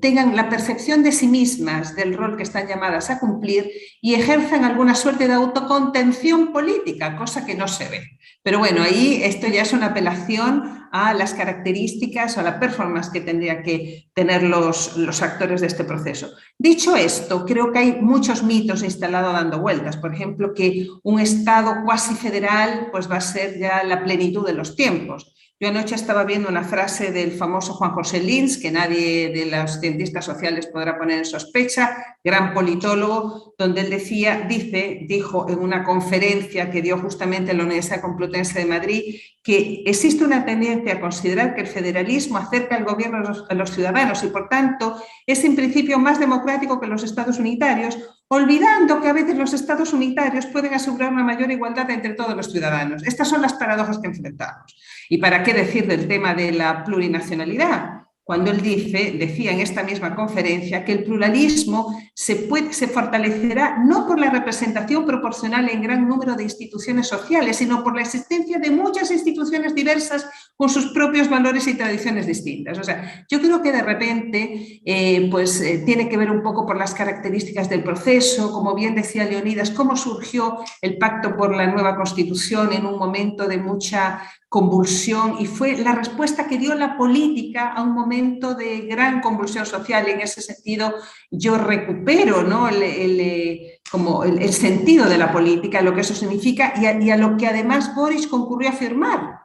tengan la percepción de sí mismas del rol que están llamadas a cumplir y ejerzan alguna suerte de autocontención política, cosa que no se ve. Pero bueno, ahí esto ya es una apelación a las características o a la performance que tendrían que tener los actores de este proceso. Dicho esto, creo que hay muchos mitos instalados dando vueltas. Por ejemplo, que un Estado cuasi federal pues va a ser ya la plenitud de los tiempos. Yo anoche estaba viendo una frase del famoso Juan José Lins, que nadie de los cientistas sociales podrá poner en sospecha, gran politólogo, donde él dijo en una conferencia que dio justamente en la Universidad Complutense de Madrid, que existe una tendencia a considerar que el federalismo acerca el gobierno a los ciudadanos y, por tanto, es en principio más democrático que los estados unitarios, olvidando que a veces los estados unitarios pueden asegurar una mayor igualdad entre todos los ciudadanos. Estas son las paradojas que enfrentamos. ¿Y para qué decir del tema de la plurinacionalidad? Cuando él decía en esta misma conferencia que el pluralismo se fortalecerá no por la representación proporcional en gran número de instituciones sociales, sino por la existencia de muchas instituciones diversas con sus propios valores y tradiciones distintas. O sea, yo creo que de repente tiene que ver un poco por las características del proceso, como bien decía Leonidas, cómo surgió el Pacto por la Nueva Constitución en un momento de mucha convulsión, y fue la respuesta que dio la política a un momento de gran convulsión social. En ese sentido, yo recupero, ¿no?, el sentido de la política, lo que eso significa y a lo que además Boric concurrió a firmar.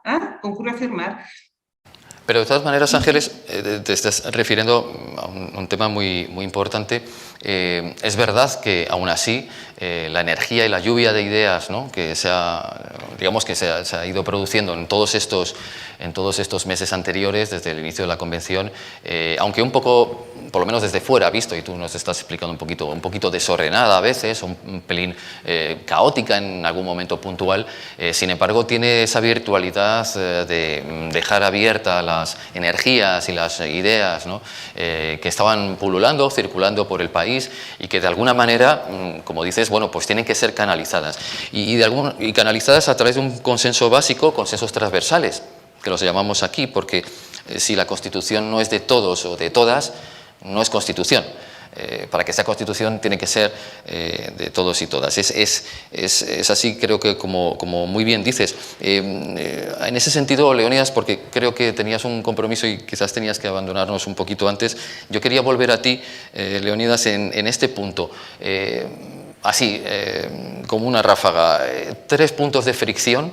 Pero de todas maneras, Ángeles, te estás refiriendo a un tema muy, muy importante. Es verdad que aún así la energía y la lluvia de ideas, ¿no?, que se ha ido produciendo en todos estos meses anteriores, desde el inicio de la convención, aunque un poco, por lo menos desde fuera visto, y tú nos estás explicando un poquito desordenada a veces, un pelín caótica en algún momento puntual, sin embargo tiene esa virtualidad de dejar abiertas las energías y las ideas, ¿no?, que estaban pululando, circulando por el país, y que de alguna manera, como dices, bueno, pues tienen que ser canalizadas y canalizadas a través de un consenso básico, consensos transversales, que los llamamos aquí, porque si la Constitución no es de todos o de todas, no es Constitución. para que esa Constitución tiene que ser de todos y todas. Es así, creo que como muy bien dices. En ese sentido, Leónidas, porque creo que tenías un compromiso y quizás tenías que abandonarnos un poquito antes, yo quería volver a ti, Leónidas, en este punto. Así, como una ráfaga, 3 puntos de fricción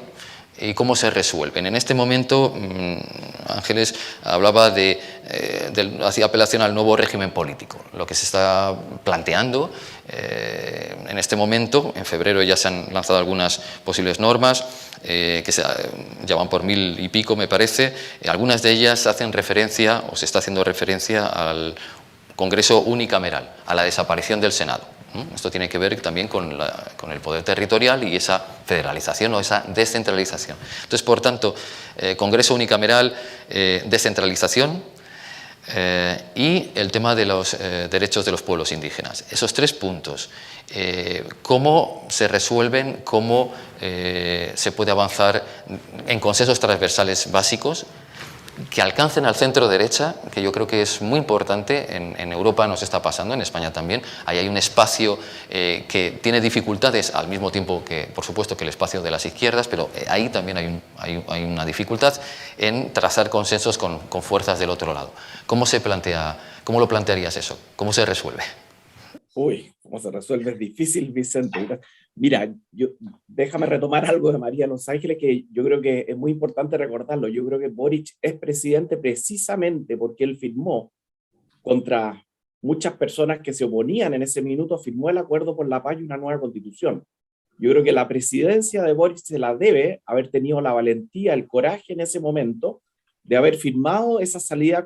y cómo se resuelven. En este momento, Ángeles hablaba hacía apelación al nuevo régimen político. Lo que se está planteando en este momento, en febrero ya se han lanzado algunas posibles normas que se llaman por 1000 y pico, me parece. Algunas de ellas hacen referencia, o se está haciendo referencia, al Congreso unicameral, a la desaparición del Senado. Esto tiene que ver también con el poder territorial y esa federalización o esa descentralización. Entonces, por tanto, Congreso unicameral, descentralización y el tema de los derechos de los pueblos indígenas. Esos 3 puntos, ¿cómo se resuelven? ¿Cómo se puede avanzar en consensos transversales básicos que alcancen al centro derecha, que yo creo que es muy importante? En Europa nos está pasando, en España también. Ahí hay un espacio que tiene dificultades, al mismo tiempo que, por supuesto, que el espacio de las izquierdas, pero ahí también hay una dificultad en trazar consensos con fuerzas del otro lado. ¿Cómo lo plantearías eso? ¿Cómo se resuelve?
Uy, ¿cómo se resuelve? Es difícil, Vicente. Mira, déjame retomar algo de María Los Ángeles, que yo creo que es muy importante recordarlo. Yo creo que Boric es presidente precisamente porque él firmó contra muchas personas que se oponían en ese minuto, firmó el acuerdo por la paz y una nueva constitución. Yo creo que la presidencia de Boric se la debe haber tenido la valentía, el coraje en ese momento de haber firmado esa salida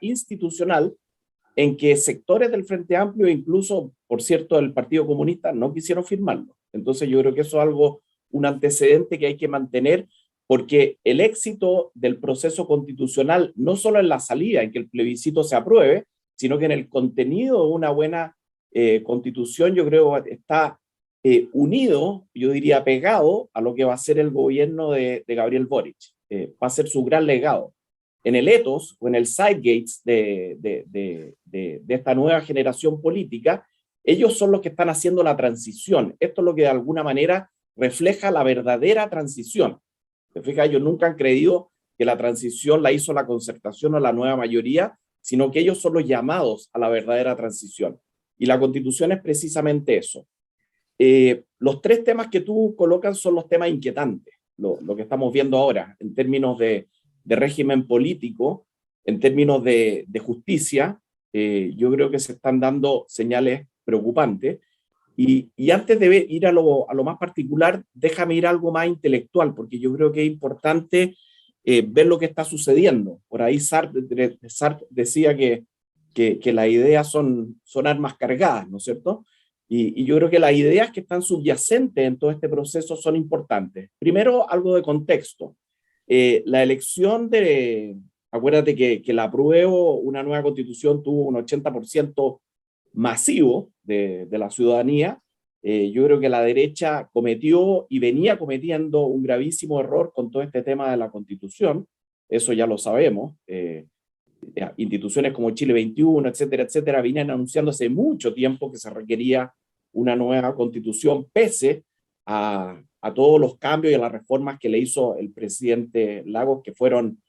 institucional en que sectores del Frente Amplio, incluso, por cierto, del Partido Comunista, no quisieron firmarlo. Entonces yo creo que eso es un antecedente que hay que mantener, porque el éxito del proceso constitucional, no solo en la salida, en que el plebiscito se apruebe, sino que en el contenido de una buena constitución, yo creo está unido, yo diría pegado, a lo que va a ser el gobierno de Gabriel Boric. Va a ser su gran legado. En el ethos o en el zeitgeist de esta nueva generación política, ellos son los que están haciendo la transición. Esto es lo que de alguna manera refleja la verdadera transición. ¿Te fijas? Ellos nunca han creído que la transición la hizo la Concertación o la nueva mayoría, sino que ellos son los llamados a la verdadera transición. Y la Constitución es precisamente eso. Los 3 temas que tú colocas son los temas inquietantes, lo que estamos viendo ahora, en términos de régimen político, en términos de justicia. Yo creo que se están dando señales preocupantes. Y antes de ir a lo más particular, déjame ir a algo más intelectual, porque yo creo que es importante ver lo que está sucediendo. Por ahí Sartre decía que las ideas son armas cargadas, ¿no es cierto? Y yo creo que las ideas que están subyacentes en todo este proceso son importantes. Primero, algo de contexto. La elección acuérdate que la apruebo, una nueva constitución, tuvo un 80% masivo de la ciudadanía. Yo creo que la derecha cometió y venía cometiendo un gravísimo error con todo este tema de la constitución. Eso ya lo sabemos. Instituciones como Chile 21, etcétera, etcétera, vienen anunciando hace mucho tiempo que se requería una nueva constitución, pese a todos los cambios y a las reformas que le hizo el presidente Lagos, que fueron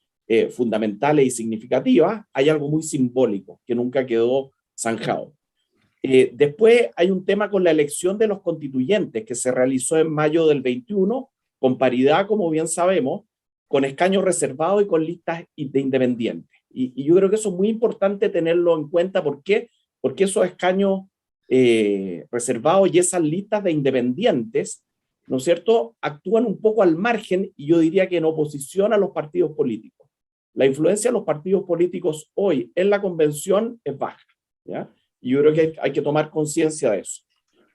fundamentales y significativas. Hay algo muy simbólico que nunca quedó zanjado. Después hay un tema con la elección de los constituyentes que se realizó en mayo del 21, con paridad, como bien sabemos, con escaños reservados y con listas de independientes. Y yo creo que eso es muy importante tenerlo en cuenta. ¿Por qué? Porque esos escaños reservados y esas listas de independientes, ¿no es cierto?, actúan un poco al margen, y yo diría que en oposición a los partidos políticos. La influencia de los partidos políticos hoy en la convención es baja, ¿ya? Y yo creo que hay que tomar conciencia de eso.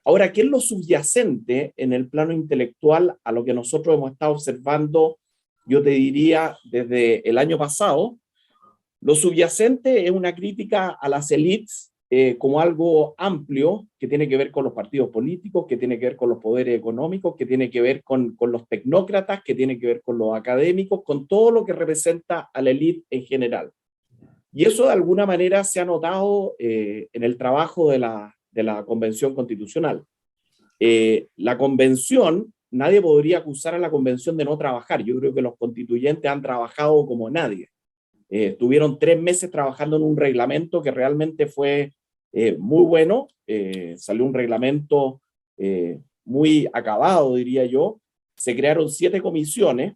Ahora, ¿qué es lo subyacente en el plano intelectual a lo que nosotros hemos estado observando, yo te diría, desde el año pasado? Lo subyacente es una crítica a las élites como algo amplio que tiene que ver con los partidos políticos, que tiene que ver con los poderes económicos, que tiene que ver con los tecnócratas, que tiene que ver con los académicos, con todo lo que representa a la élite en general. Y eso de alguna manera se ha notado en el trabajo de la Convención Constitucional. La Convención, nadie podría acusar a la Convención de no trabajar. Yo creo que los constituyentes han trabajado como nadie. Tuvieron 3 meses trabajando en un reglamento que realmente fue muy bueno. Salió un reglamento muy acabado, diría yo. Se crearon 7 comisiones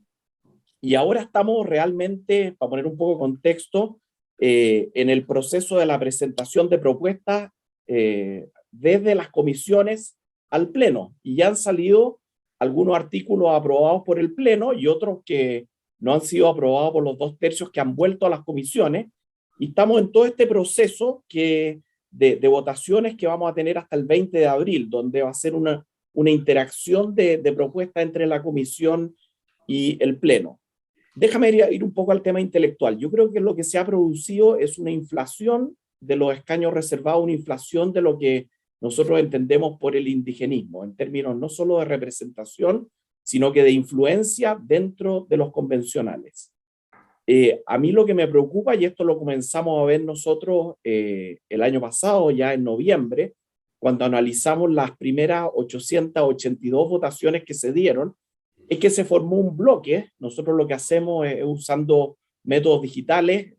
y ahora estamos realmente, para poner un poco de contexto, en el proceso de la presentación de propuestas desde las comisiones al Pleno. Y ya han salido algunos artículos aprobados por el Pleno y otros que no han sido aprobados por los 2/3 que han vuelto a las comisiones. Y estamos en todo este proceso de votaciones que vamos a tener hasta el 20 de abril, donde va a ser una interacción de propuestas entre la comisión y el Pleno. Déjame ir un poco al tema intelectual. Yo creo que lo que se ha producido es una inflación de los escaños reservados, una inflación de lo que nosotros entendemos por el indigenismo, en términos no solo de representación, sino que de influencia dentro de los convencionales. A mí lo que me preocupa, y esto lo comenzamos a ver nosotros el año pasado, ya en noviembre, cuando analizamos las primeras 882 votaciones que se dieron, es que se formó un bloque. Nosotros lo que hacemos es, usando métodos digitales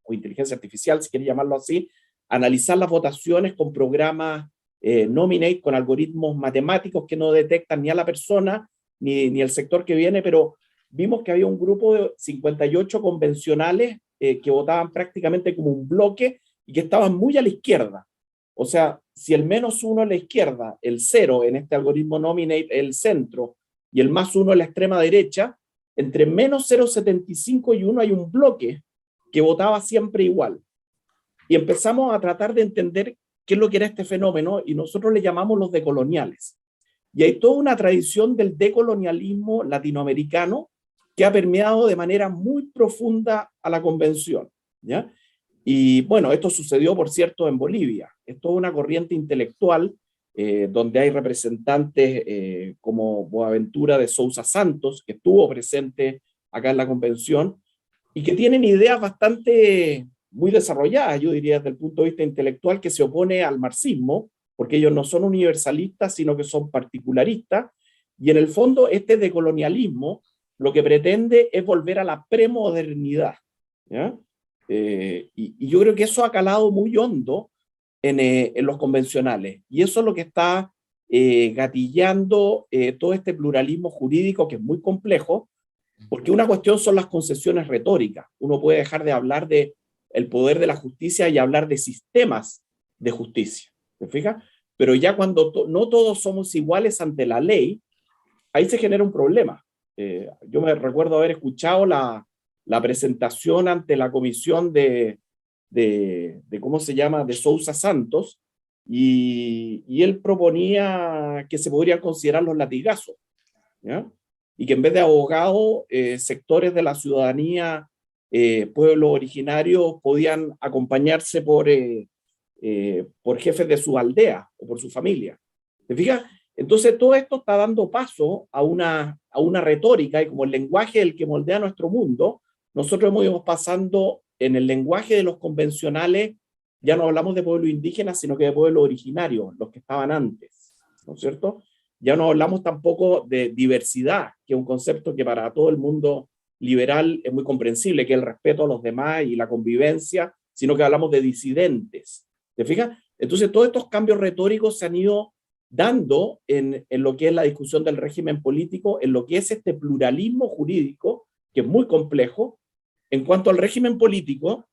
o inteligencia artificial, si quiere llamarlo así, analizar las votaciones con programas Nominate, con algoritmos matemáticos que no detectan ni a la persona ni el sector que viene, pero vimos que había un grupo de 58 convencionales que votaban prácticamente como un bloque y que estaban muy a la izquierda. O sea, si el -1 a la izquierda, el 0 en este algoritmo Nominate, el centro, y el +1 a la extrema derecha, entre -0,75 y 1 hay un bloque que votaba siempre igual. Y empezamos a tratar de entender qué es lo que era este fenómeno, y nosotros le llamamos los decoloniales. Y hay toda una tradición del decolonialismo latinoamericano que ha permeado de manera muy profunda a la convención, ¿ya? Y bueno, esto sucedió, por cierto, en Bolivia. Es toda una corriente intelectual donde hay representantes como Boaventura de Sousa Santos, que estuvo presente acá en la convención, y que tienen ideas bastante muy desarrolladas, yo diría, desde el punto de vista intelectual, que se opone al marxismo, porque ellos no son universalistas, sino que son particularistas, y en el fondo este decolonialismo lo que pretende es volver a la premodernidad, ¿ya? Y yo creo que eso ha calado muy hondo en los convencionales, y eso es lo que está gatillando todo este pluralismo jurídico que es muy complejo, porque una cuestión son las concesiones retóricas. Uno puede dejar de hablar de el poder de la justicia y hablar de sistemas de justicia, ¿te fijas? Pero ya cuando no todos somos iguales ante la ley, ahí se genera un problema. Yo me recuerdo haber escuchado la presentación ante la comisión de ¿cómo se llama?, de Sousa Santos, y él proponía que se podrían considerar los latigazos, ¿ya? Y que en vez de abogados, sectores de la ciudadanía, pueblos originarios, podían acompañarse por jefes de su aldea o por su familia. ¿Te fijas? Entonces todo esto está dando paso a una retórica, y como el lenguaje es el que moldea nuestro mundo, nosotros hemos ido pasando en el lenguaje de los convencionales, ya no hablamos de pueblos indígenas, sino que de pueblos originarios, los que estaban antes, ¿no es cierto? Ya no hablamos tampoco de diversidad, que es un concepto que para todo el mundo liberal es muy comprensible, que es el respeto a los demás y la convivencia, sino que hablamos de disidentes. ¿Te fijas? Entonces todos estos cambios retóricos se han ido dando en lo que es la discusión del régimen político, en lo que es este pluralismo jurídico, que es muy complejo. En cuanto al régimen político,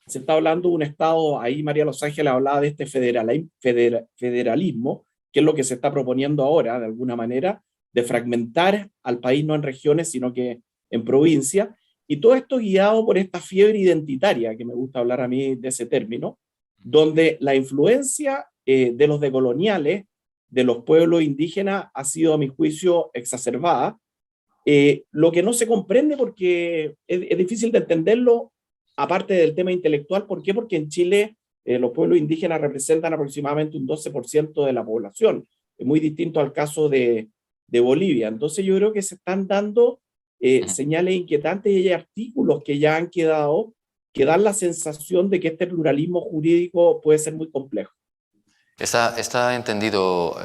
se está hablando de un Estado, ahí María Los Ángeles hablaba de este federalismo, que es lo que se está proponiendo ahora, de alguna manera, de fragmentar al país no en regiones, sino que en provincias, y todo esto guiado por esta fiebre identitaria, que me gusta hablar a mí de ese término, donde la influencia de los decoloniales, de los pueblos indígenas, ha sido, a mi juicio, exacerbada, lo que no se comprende porque es difícil de entenderlo, aparte del tema intelectual. ¿Por qué? Porque en Chile los pueblos indígenas representan aproximadamente un 12% de la población, es muy distinto al caso de Bolivia. Entonces yo creo que se están dando señales inquietantes, y hay artículos que ya han quedado que dan la sensación de que este pluralismo jurídico puede ser muy complejo.
Está entendido,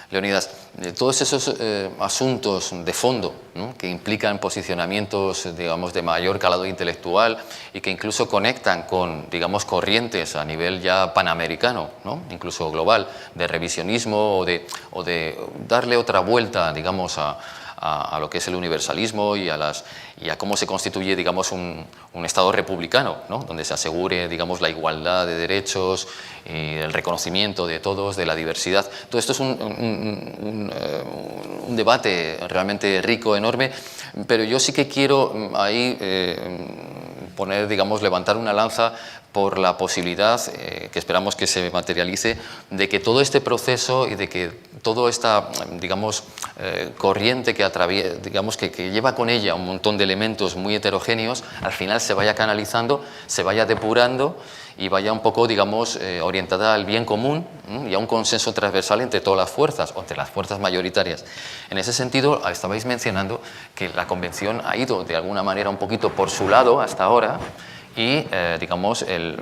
Leonidas. Todos esos asuntos de fondo, ¿no?, que implican posicionamientos, digamos, de mayor calado intelectual y que incluso conectan con, digamos, corrientes a nivel ya panamericano, ¿no?, incluso global, de revisionismo o de darle otra vuelta, digamos, a lo que es el universalismo y a cómo se constituye, digamos, un Estado republicano, ¿no?, donde se asegure, digamos, la igualdad de derechos y el reconocimiento de todos, de la diversidad. Todo esto es un debate realmente rico, enorme, pero yo sí que quiero ahí poner, digamos, levantar una lanza por la posibilidad, que esperamos que se materialice, de que todo este proceso y de que toda esta, digamos, corriente que atraviesa, digamos, que lleva con ella un montón de elementos muy heterogéneos, al final se vaya canalizando, se vaya depurando y vaya un poco, digamos, orientada al bien común, y a un consenso transversal entre todas las fuerzas, o entre las fuerzas mayoritarias. En ese sentido, estabais mencionando que la Convención ha ido de alguna manera un poquito por su lado hasta ahora, y digamos, el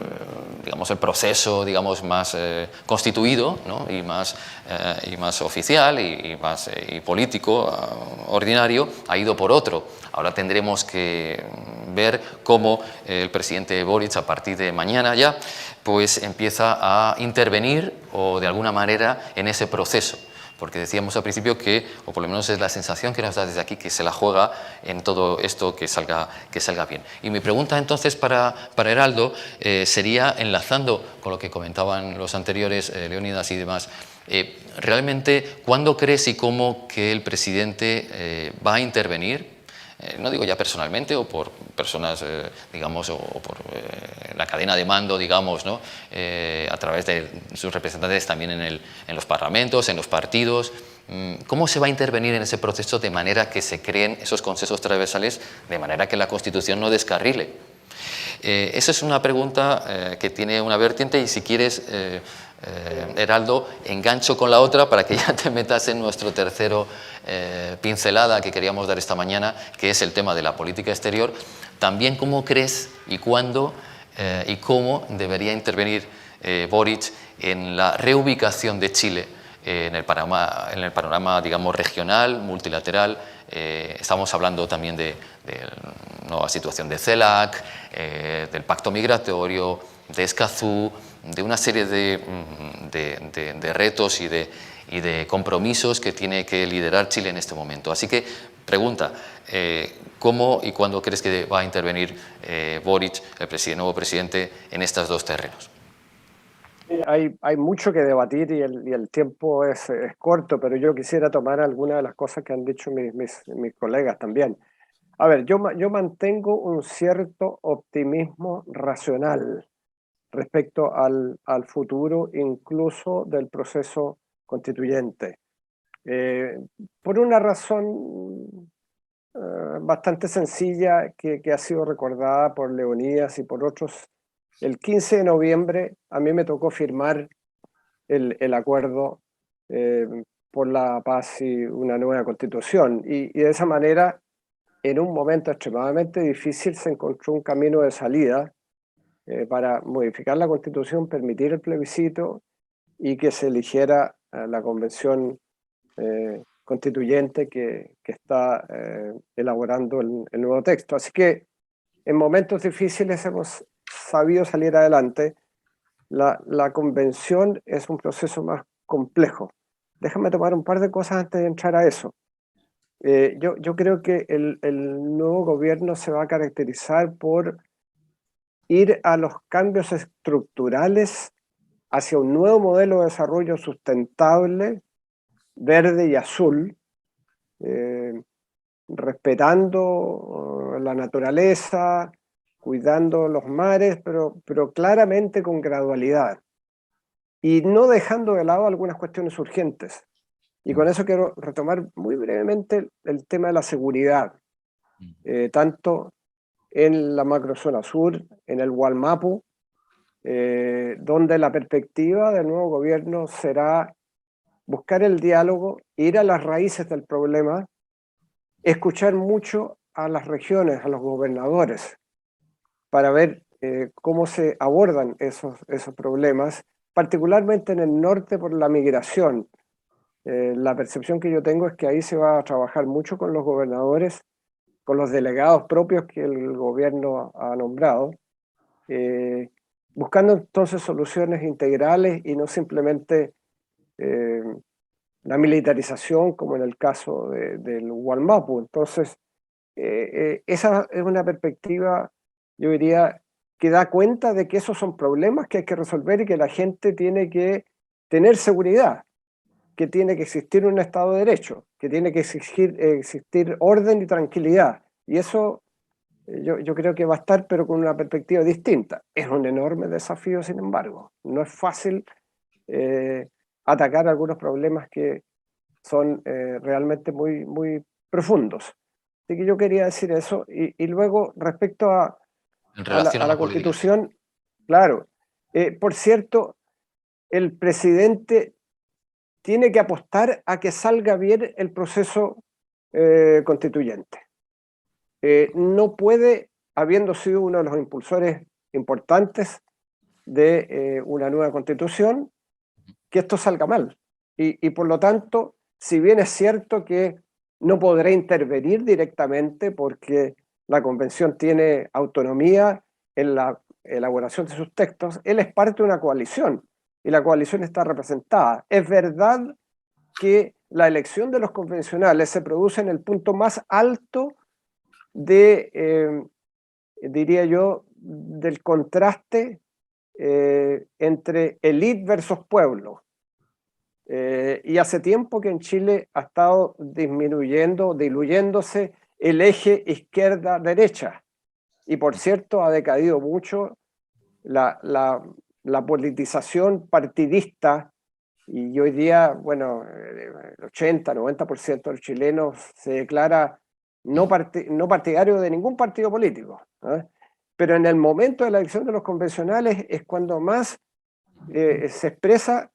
proceso, digamos, más constituido, ¿no?, y más oficial y político ordinario ha ido por otro. Ahora tendremos que ver cómo el presidente Boric, a partir de mañana ya, pues empieza a intervenir o de alguna manera en ese proceso. Porque decíamos al principio que, o por lo menos es la sensación que nos da desde aquí, que se la juega en todo esto que salga bien. Y mi pregunta entonces para Heraldo sería, enlazando con lo que comentaban los anteriores, Leónidas y demás, realmente, ¿cuándo crees y cómo que el presidente va a intervenir? No digo ya personalmente o por personas, digamos, o por la cadena de mando, digamos, ¿no?, a través de sus representantes también en los parlamentos, en los partidos. ¿Cómo se va a intervenir en ese proceso de manera que se creen esos consensos transversales, de manera que la Constitución no descarrile? Esa es una pregunta que tiene una vertiente, y si quieres, Heraldo, engancho con la otra para que ya te metas en nuestro tercero pincelada que queríamos dar esta mañana, que es el tema de la política exterior. También, ¿cómo crees y cuándo y cómo debería intervenir Boric en la reubicación de Chile en el panorama, digamos, regional, multilateral? Estamos hablando también de la nueva situación de CELAC, del pacto migratorio, de Escazú, de una serie de retos y de compromisos que tiene que liderar Chile en este momento. Así que, pregunta, ¿cómo y cuándo crees que va a intervenir Boric, el nuevo presidente, en estos dos terrenos?
Hay mucho que debatir y el tiempo es corto, pero yo quisiera tomar algunas de las cosas que han dicho mis colegas también. A ver, yo mantengo un cierto optimismo racional respecto al futuro, incluso del proceso constituyente. Por una razón bastante sencilla que ha sido recordada por Leonidas y por otros. El 15 de noviembre a mí me tocó firmar el acuerdo por la paz y una nueva constitución, y de esa manera, en un momento extremadamente difícil, se encontró un camino de salida para modificar la Constitución, permitir el plebiscito y que se eligiera la convención constituyente que está elaborando el nuevo texto. Así que en momentos difíciles hemos sabido salir adelante. La convención es un proceso más complejo. Déjame tomar un par de cosas antes de entrar a eso. Yo creo que el nuevo gobierno se va a caracterizar por ir a los cambios estructurales hacia un nuevo modelo de desarrollo sustentable, verde y azul, respetando la naturaleza, cuidando los mares, pero claramente con gradualidad, y no dejando de lado algunas cuestiones urgentes. Y con eso quiero retomar muy brevemente el tema de la seguridad, tanto en la macrozona sur, en el Wallmapu, donde la perspectiva del nuevo gobierno será buscar el diálogo, ir a las raíces del problema, escuchar mucho a las regiones, a los gobernadores, para ver cómo se abordan esos problemas, particularmente en el norte por la migración. La percepción que yo tengo es que ahí se va a trabajar mucho con los gobernadores, con los delegados propios que el gobierno ha nombrado, buscando entonces soluciones integrales y no simplemente la militarización como en el caso del Wallmapu. Entonces, esa es una perspectiva, yo diría, que da cuenta de que esos son problemas que hay que resolver y que la gente tiene que tener seguridad, que tiene que existir un Estado de Derecho, que tiene que existir orden y tranquilidad. Y eso yo creo que va a estar, pero con una perspectiva distinta. Es un enorme desafío, sin embargo. No es fácil atacar algunos problemas que son realmente muy, muy profundos. Así que yo quería decir eso. Y luego, respecto
En relación a
a la
la política.
Constitución, claro. Por cierto, el presidente tiene que apostar a que salga bien el proceso constituyente. No puede, habiendo sido uno de los impulsores importantes de una nueva constitución, que esto salga mal. Y por lo tanto, si bien es cierto que no podrá intervenir directamente porque la convención tiene autonomía en la elaboración de sus textos, él es parte de una coalición y la coalición está representada. Es verdad que la elección de los convencionales se produce en el punto más alto de, diría yo, del contraste entre élite versus pueblo. Y hace tiempo que en Chile ha estado diluyéndose el eje izquierda-derecha. Y por cierto, ha decaído mucho la politización partidista. Y hoy día, bueno, el 80-90% de los chilenos se declara no partidario de ningún partido político. Pero en el momento de la elección de los convencionales es cuando más se expresa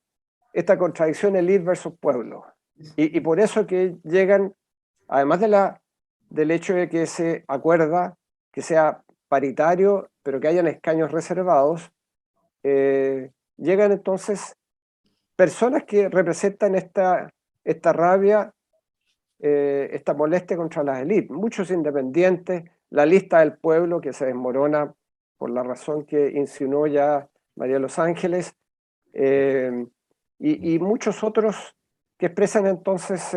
esta contradicción élite versus pueblo. Y por eso que llegan, además del hecho de que se acuerda que sea paritario, pero que hayan escaños reservados, llegan entonces personas que representan esta rabia, esta molestia contra las élites, muchos independientes, la lista del pueblo que se desmorona por la razón que insinuó ya María de los Ángeles, y muchos otros que expresan entonces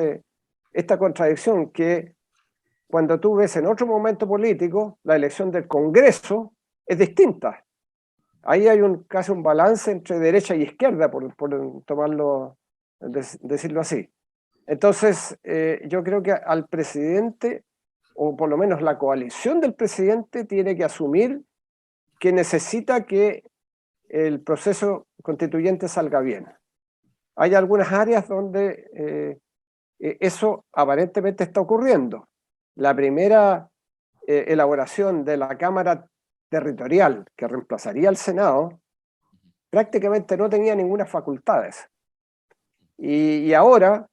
esta contradicción que cuando tú ves en otro momento político la elección del Congreso es distinta. Ahí hay casi un balance entre derecha y izquierda, por tomarlo, decirlo así. Entonces, yo creo que al presidente, o por lo menos la coalición del presidente, tiene que asumir que necesita que el proceso constituyente salga bien. Hay algunas áreas donde eso aparentemente está ocurriendo. La primera elaboración de la Cámara Territorial, que reemplazaría al Senado, prácticamente no tenía ninguna facultades. Y ahora,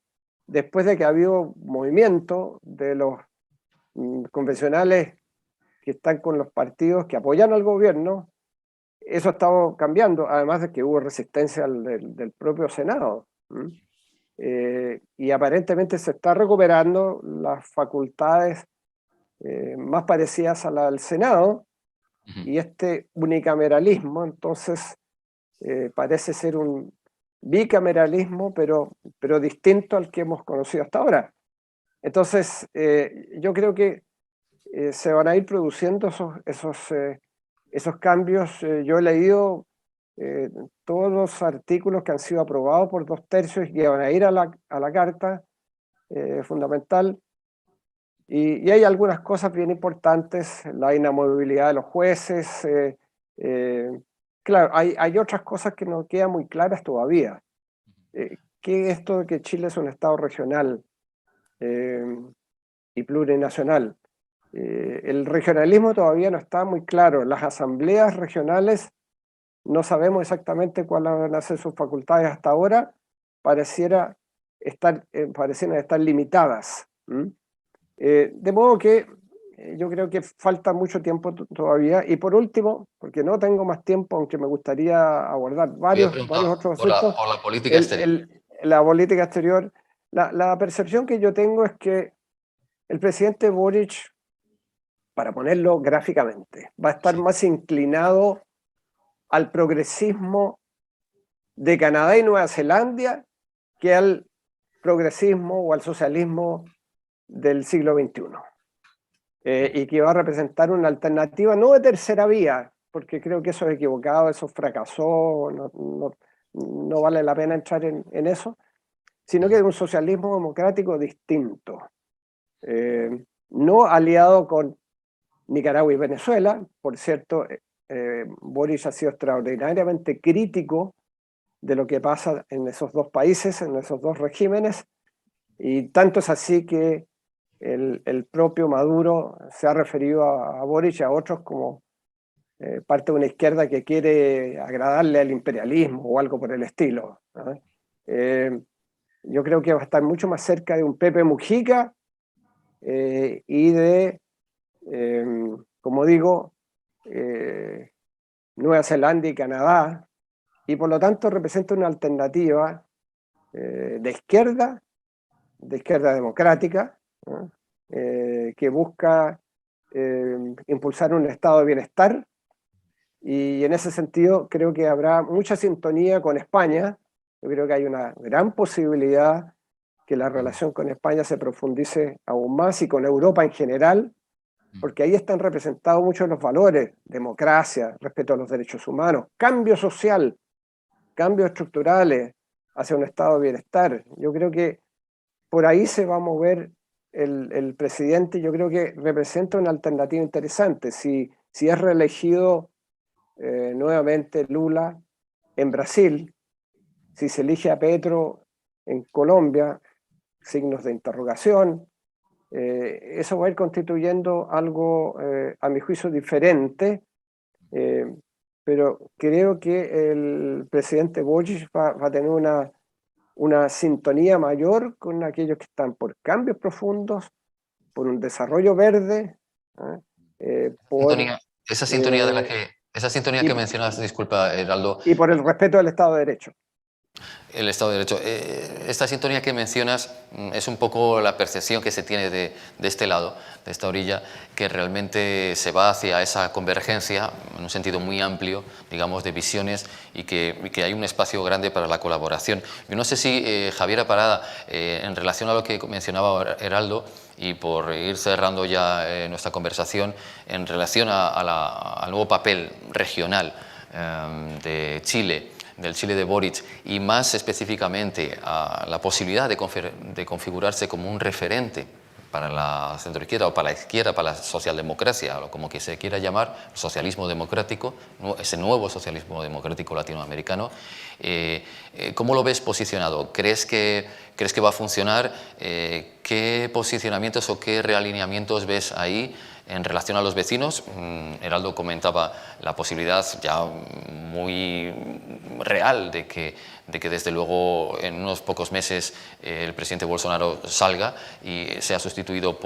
después de que ha habido movimiento de los convencionales que están con los partidos que apoyan al gobierno, eso ha estado cambiando, además de que hubo resistencia del propio Senado. Y aparentemente se está recuperando las facultades más parecidas a la del Senado, y este unicameralismo entonces parece ser un bicameralismo, pero distinto al que hemos conocido hasta ahora. Entonces, yo creo que se van a ir produciendo esos cambios. Yo he leído todos los artículos que han sido aprobados por 2/3 y que van a ir a la Carta Fundamental. Y hay algunas cosas bien importantes, la inamovilidad de los jueces. Claro, hay otras cosas que no quedan muy claras todavía. ¿Qué es esto de que Chile es un Estado regional y plurinacional? El regionalismo todavía no está muy claro. Las asambleas regionales no sabemos exactamente cuáles van a ser sus facultades hasta ahora. Parecieran estar limitadas. De modo que yo creo que falta mucho tiempo todavía. Y por último, porque no tengo más tiempo, aunque me gustaría abordar varios otros asuntos,
por la política exterior.
La política exterior, la percepción que yo tengo es que el presidente Boric, para ponerlo gráficamente, va a estar más inclinado al progresismo de Canadá y Nueva Zelanda que al progresismo o al socialismo del siglo XXI. Y que va a representar una alternativa no de tercera vía, porque creo que eso es equivocado, eso fracasó, no vale la pena entrar en eso, sino que de un socialismo democrático distinto, no aliado con Nicaragua y Venezuela. Por cierto, Boric ha sido extraordinariamente crítico de lo que pasa en esos dos países, en esos dos regímenes, y tanto es así que el propio Maduro se ha referido a Boric y a otros como parte de una izquierda que quiere agradarle al imperialismo o algo por el estilo, ¿no? Yo creo que va a estar mucho más cerca de un Pepe Mujica y de, como digo, Nueva Zelanda y Canadá, y por lo tanto representa una alternativa de izquierda democrática, ¿no? Que busca impulsar un estado de bienestar, y en ese sentido creo que habrá mucha sintonía con España. Yo creo que hay una gran posibilidad que la relación con España se profundice aún más, y con Europa en general, porque ahí están representados muchos de los valores: democracia, respeto a los derechos humanos, cambio social, cambios estructurales hacia un estado de bienestar. Yo creo que por ahí se va a mover el presidente. Yo creo que representa una alternativa interesante. Si es reelegido nuevamente Lula en Brasil, si se elige a Petro en Colombia, signos de interrogación, eso va a ir constituyendo algo, a mi juicio, diferente, pero creo que el presidente Boric va a tener una sintonía mayor con aquellos que están por cambios profundos, por un desarrollo verde,
Esa sintonía que mencionas, disculpa, Heraldo.
Y por el respeto del Estado de Derecho.
El Estado de Derecho. Esta sintonía que mencionas es un poco la percepción que se tiene de este lado, de esta orilla, que realmente se va hacia esa convergencia, en un sentido muy amplio, digamos, de visiones, y que hay un espacio grande para la colaboración. Yo no sé si, Javiera Parada, en relación a lo que mencionaba Heraldo, y por ir cerrando ya nuestra conversación, en relación al nuevo papel regional de Chile, del Chile de Boric, y más específicamente a la posibilidad de configurarse como un referente para la centroizquierda o para la izquierda, para la socialdemocracia, o como que se quiera llamar, socialismo democrático, ese nuevo socialismo democrático latinoamericano. ¿Cómo lo ves posicionado? ¿Crees que va a funcionar? ¿Qué posicionamientos o qué realineamientos ves ahí en relación a los vecinos? Heraldo comentaba la posibilidad ya muy real de que desde luego en unos pocos meses el presidente Bolsonaro salga y sea sustituido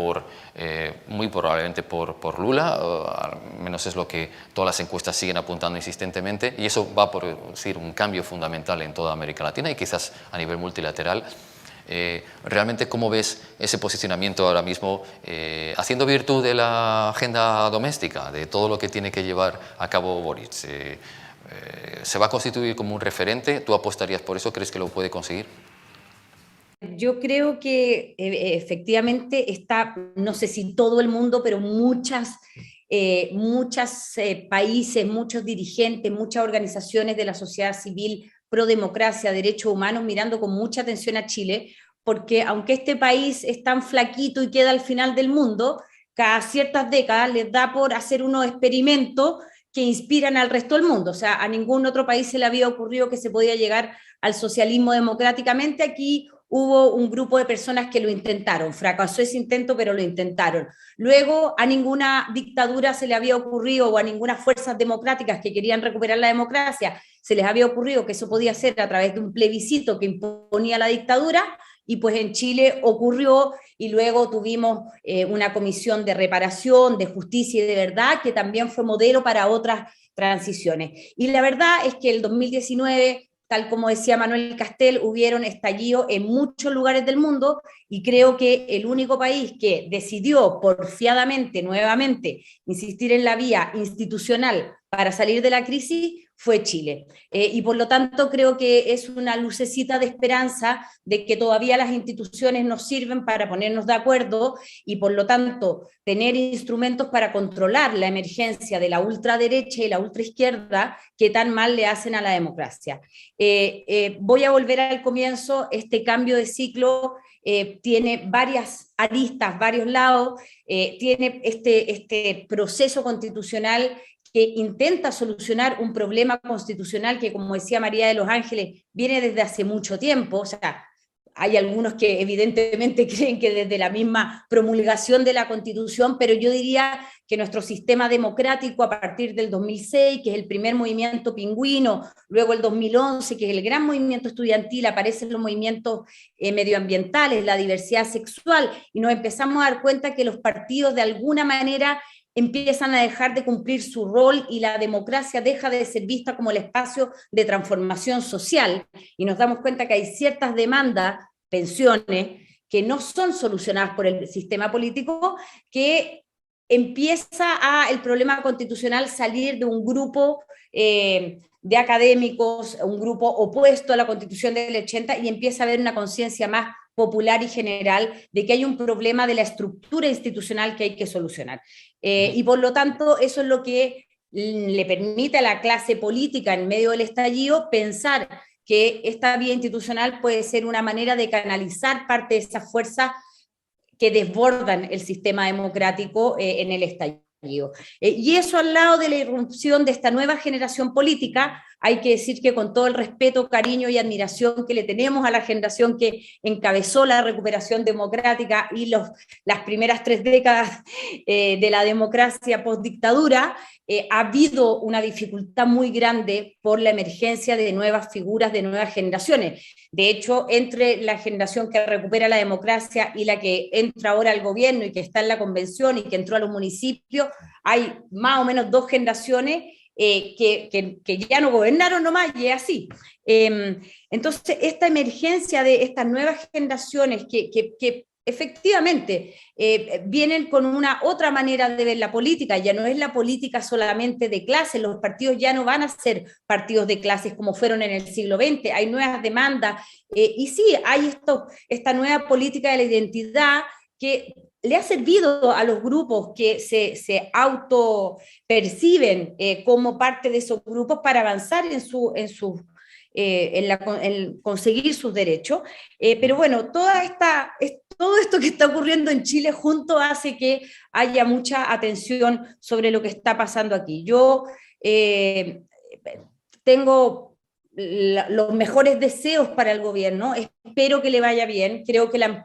muy probablemente por Lula, al menos es lo que todas las encuestas siguen apuntando insistentemente, y eso va a producir un cambio fundamental en toda América Latina y quizás a nivel multilateral. Realmente, ¿cómo ves ese posicionamiento ahora mismo, haciendo virtud de la agenda doméstica, de todo lo que tiene que llevar a cabo Boric? ¿Se va a constituir como un referente? ¿Tú apostarías por eso? ¿Crees que lo puede conseguir?
Yo creo que efectivamente está, no sé si todo el mundo, pero muchos países, muchos dirigentes, muchas organizaciones de la sociedad civil pro democracia, derechos humanos, mirando con mucha atención a Chile, porque aunque este país es tan flaquito y queda al final del mundo, cada ciertas décadas les da por hacer unos experimentos que inspiran al resto del mundo. O sea, a ningún otro país se le había ocurrido que se podía llegar al socialismo democráticamente. Aquí hubo un grupo de personas que lo intentaron, fracasó ese intento, pero lo intentaron. Luego a ninguna dictadura se le había ocurrido, o a ninguna fuerzas democráticas que querían recuperar la democracia, se les había ocurrido que eso podía ser a través de un plebiscito que imponía la dictadura, y pues en Chile ocurrió, y luego tuvimos una comisión de reparación, de justicia y de verdad, que también fue modelo para otras transiciones. Y la verdad es que el 2019, tal como decía Manuel Castel, hubieron estallidos en muchos lugares del mundo, y creo que el único país que decidió porfiadamente, nuevamente, insistir en la vía institucional para salir de la crisis fue Chile. Y por lo tanto creo que es una lucecita de esperanza de que todavía las instituciones nos sirven para ponernos de acuerdo y por lo tanto tener instrumentos para controlar la emergencia de la ultraderecha y la ultraizquierda que tan mal le hacen a la democracia. Voy a volver al comienzo. Este cambio de ciclo tiene varias aristas, varios lados, tiene este proceso constitucional que intenta solucionar un problema constitucional que, como decía María de los Ángeles, viene desde hace mucho tiempo. O sea, hay algunos que evidentemente creen que desde la misma promulgación de la Constitución, pero yo diría que nuestro sistema democrático a partir del 2006, que es el primer movimiento pingüino, luego el 2011, que es el gran movimiento estudiantil, aparecen los movimientos medioambientales, la diversidad sexual, y nos empezamos a dar cuenta que los partidos de alguna manera empiezan a dejar de cumplir su rol y la democracia deja de ser vista como el espacio de transformación social, y nos damos cuenta que hay ciertas demandas, pensiones, que no son solucionadas por el sistema político, que empieza el problema constitucional salir de un grupo de académicos, un grupo opuesto a la Constitución del 80, y empieza a haber una conciencia más popular y general de que hay un problema de la estructura institucional que hay que solucionar. Y por lo tanto, eso es lo que le permite a la clase política en medio del estallido pensar que esta vía institucional puede ser una manera de canalizar parte de esas fuerzas que desbordan el sistema democrático en el estallido. Y eso al lado de la irrupción de esta nueva generación política, hay que decir que con todo el respeto, cariño y admiración que le tenemos a la generación que encabezó la recuperación democrática y las primeras 3 décadas de la democracia postdictadura, ha habido una dificultad muy grande por la emergencia de nuevas figuras, de nuevas generaciones. De hecho, entre la generación que recupera la democracia y la que entra ahora al gobierno y que está en la convención y que entró a los municipios, hay más o menos 2 generaciones que ya no gobernaron nomás, y es así. Entonces, esta emergencia de estas nuevas generaciones que efectivamente vienen con una otra manera de ver la política, ya no es la política solamente de clases, los partidos ya no van a ser partidos de clases como fueron en el siglo XX, hay nuevas demandas, y sí, hay esta nueva política de la identidad que le ha servido a los grupos que se autoperciben como parte de esos grupos para avanzar en conseguir sus derechos. Pero bueno, todo esto que está ocurriendo en Chile junto hace que haya mucha atención sobre lo que está pasando aquí. Yo tengo los mejores deseos para el gobierno, espero que le vaya bien, creo que la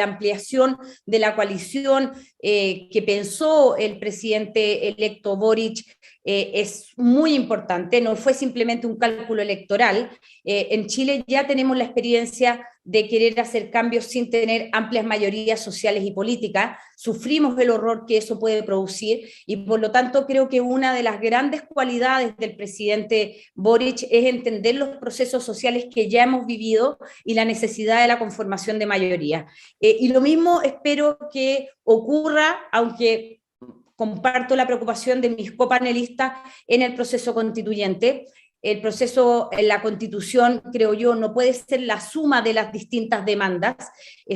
ampliación de la coalición que pensó el presidente electo Boric es muy importante, no fue simplemente un cálculo electoral. En Chile ya tenemos la experiencia de querer hacer cambios sin tener amplias mayorías sociales y políticas, sufrimos el horror que eso puede producir, y por lo tanto creo que una de las grandes cualidades del presidente Boric es entender los procesos sociales que ya hemos vivido y la necesidad de la conformación de mayoría. Y lo mismo espero que ocurra, aunque comparto la preocupación de mis copanelistas en el proceso constituyente. El proceso, la Constitución, creo yo, no puede ser la suma de las distintas demandas,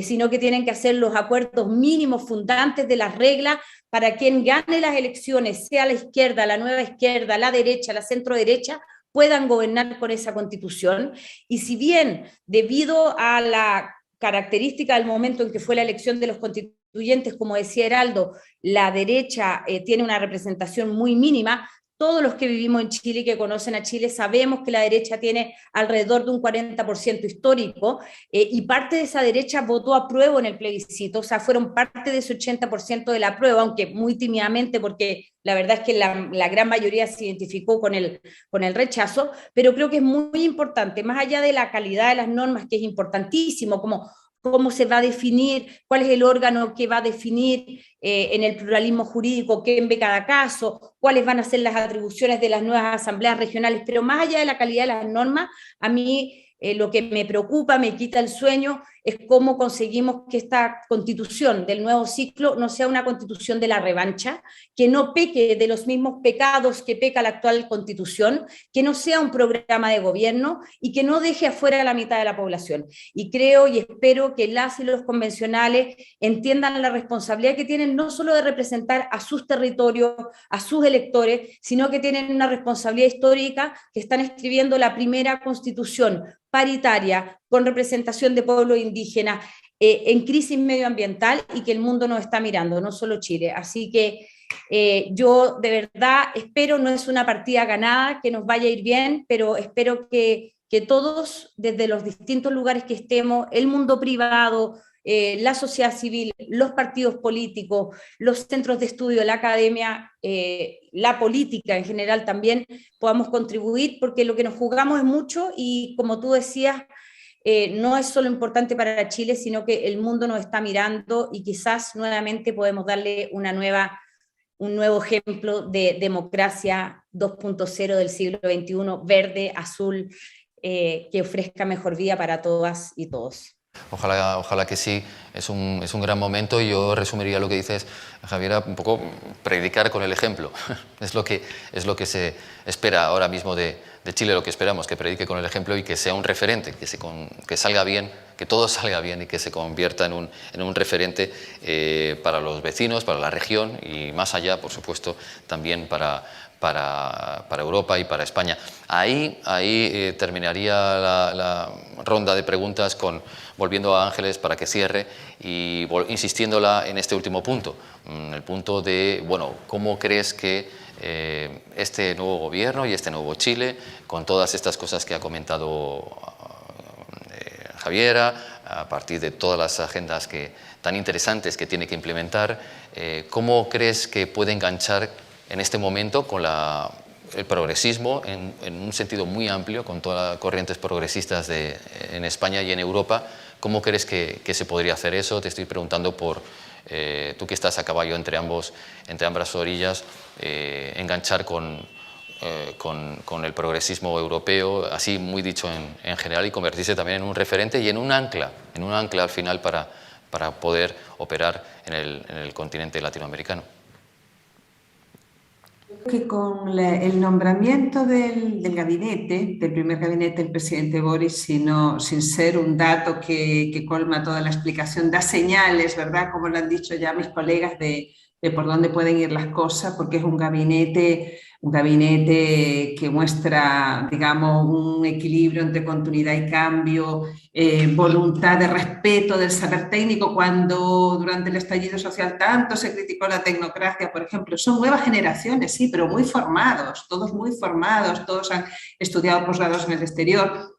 sino que tienen que hacer los acuerdos mínimos fundantes de las reglas para quien gane las elecciones, sea la izquierda, la nueva izquierda, la derecha, la centro derecha, puedan gobernar con esa Constitución. Y si bien, debido a la característica del momento en que fue la elección de los constituyentes, como decía Heraldo, la derecha tiene una representación muy mínima, todos los que vivimos en Chile y que conocen a Chile sabemos que la derecha tiene alrededor de un 40% histórico, y parte de esa derecha votó apruebo en el plebiscito, o sea, fueron parte de ese 80% de la aprueba, aunque muy tímidamente, porque la verdad es que la gran mayoría se identificó con el rechazo, pero creo que es muy importante, más allá de la calidad de las normas, que es importantísimo, como cómo se va a definir, cuál es el órgano que va a definir en el pluralismo jurídico quién ve cada caso, cuáles van a ser las atribuciones de las nuevas asambleas regionales, pero más allá de la calidad de las normas, a mí lo que me preocupa, me quita el sueño, es cómo conseguimos que esta constitución del nuevo ciclo no sea una constitución de la revancha, que no peque de los mismos pecados que peca la actual constitución, que no sea un programa de gobierno y que no deje afuera a la mitad de la población. Y creo y espero que las y los convencionales entiendan la responsabilidad que tienen no solo de representar a sus territorios, a sus electores, sino que tienen una responsabilidad histórica, que están escribiendo la primera constitución paritaria, con representación de pueblos indígenas, en crisis medioambiental y que el mundo nos está mirando, no solo Chile. Así que yo de verdad espero, no es una partida ganada, que nos vaya a ir bien, pero espero que todos, desde los distintos lugares que estemos, el mundo privado, la sociedad civil, los partidos políticos, los centros de estudio, la academia, la política en general también, podamos contribuir, porque lo que nos jugamos es mucho y, como tú decías, no es solo importante para Chile, sino que el mundo nos está mirando y quizás nuevamente podemos darle un nuevo ejemplo de democracia 2.0 del siglo XXI, verde, azul, que ofrezca mejor vida para todas y todos.
Ojalá que sí, es un gran momento, y yo resumiría lo que dices, Javiera, un poco predicar con el ejemplo. Es lo que se espera ahora mismo de Chile, lo que esperamos, que predique con el ejemplo y que sea un referente, que salga bien, que todo salga bien y que se convierta en un referente para los vecinos, para la región y más allá, por supuesto, también para Europa y para España. Ahí terminaría la ronda de preguntas volviendo a Ángeles para que cierre y insistiéndola en este último punto, el punto de, bueno, ¿cómo crees que este nuevo gobierno y este nuevo Chile, con todas estas cosas que ha comentado Javiera, a partir de todas las agendas tan interesantes que tiene que implementar, ¿cómo crees que puede enganchar en este momento con el progresismo en un sentido muy amplio, con todas las corrientes progresistas en España y en Europa? ¿Cómo crees que se podría hacer eso? Te estoy preguntando por tú que estás a caballo entre ambas orillas, enganchar con el progresismo europeo, así muy dicho en general, y convertirse también en un referente y en un ancla al final para poder operar en el continente latinoamericano.
Que con el nombramiento del gabinete, del primer gabinete del presidente Boris, sin ser un dato que colma toda la explicación, da señales, ¿verdad?, como lo han dicho ya mis colegas, de por dónde pueden ir las cosas, porque es un gabinete que muestra, digamos, un equilibrio entre continuidad y cambio, voluntad de respeto del saber técnico, cuando durante el estallido social tanto se criticó la tecnocracia, por ejemplo. Son nuevas generaciones, sí, pero muy formados, todos han estudiado posgrados en el exterior.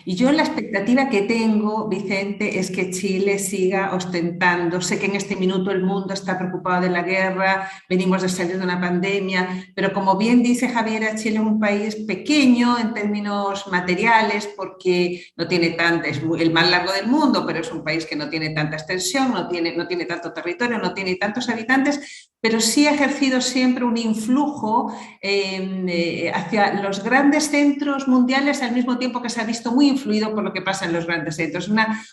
Y yo la expectativa que tengo, Vicente, es que Chile siga ostentando. Sé que en este minuto el mundo está preocupado de la guerra, venimos de salir de una pandemia, pero como bien dice Javiera, Chile es un país pequeño en términos materiales porque no tiene es el más largo del mundo, pero es un país que no tiene tanta extensión, no tiene tanto territorio, no tiene tantos habitantes, pero sí ha ejercido siempre un influjo hacia los grandes centros mundiales, al mismo tiempo que se ha visto muy influido por lo que pasa en los grandes centros.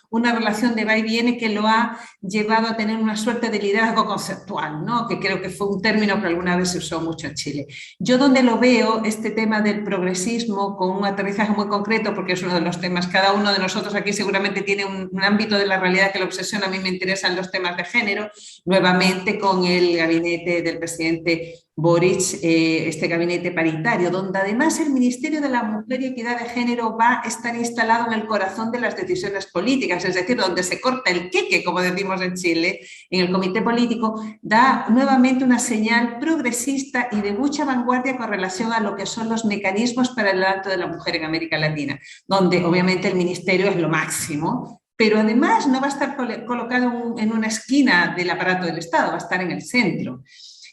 Una relación de va y viene que lo ha llevado a tener una suerte de liderazgo conceptual, ¿no?, que creo que fue un término que alguna vez se usó mucho en Chile. Yo donde lo veo, este tema del progresismo, con un aterrizaje muy concreto, porque es uno de los temas, cada uno de nosotros aquí seguramente tiene un ámbito de la realidad que lo obsesiona. A mí me interesan los temas de género, nuevamente con el gabinete del presidente Boric, este gabinete paritario, donde además el Ministerio de la Mujer y Equidad de Género va a estar instalado en el corazón de las decisiones políticas, es decir, donde se corta el queque, como decimos en Chile, en el comité político, da nuevamente una señal progresista y de mucha vanguardia con relación a lo que son los mecanismos para el acto de la mujer en América Latina, donde obviamente el ministerio es lo máximo, pero además no va a estar colocado en una esquina del aparato del Estado, va a estar en el centro.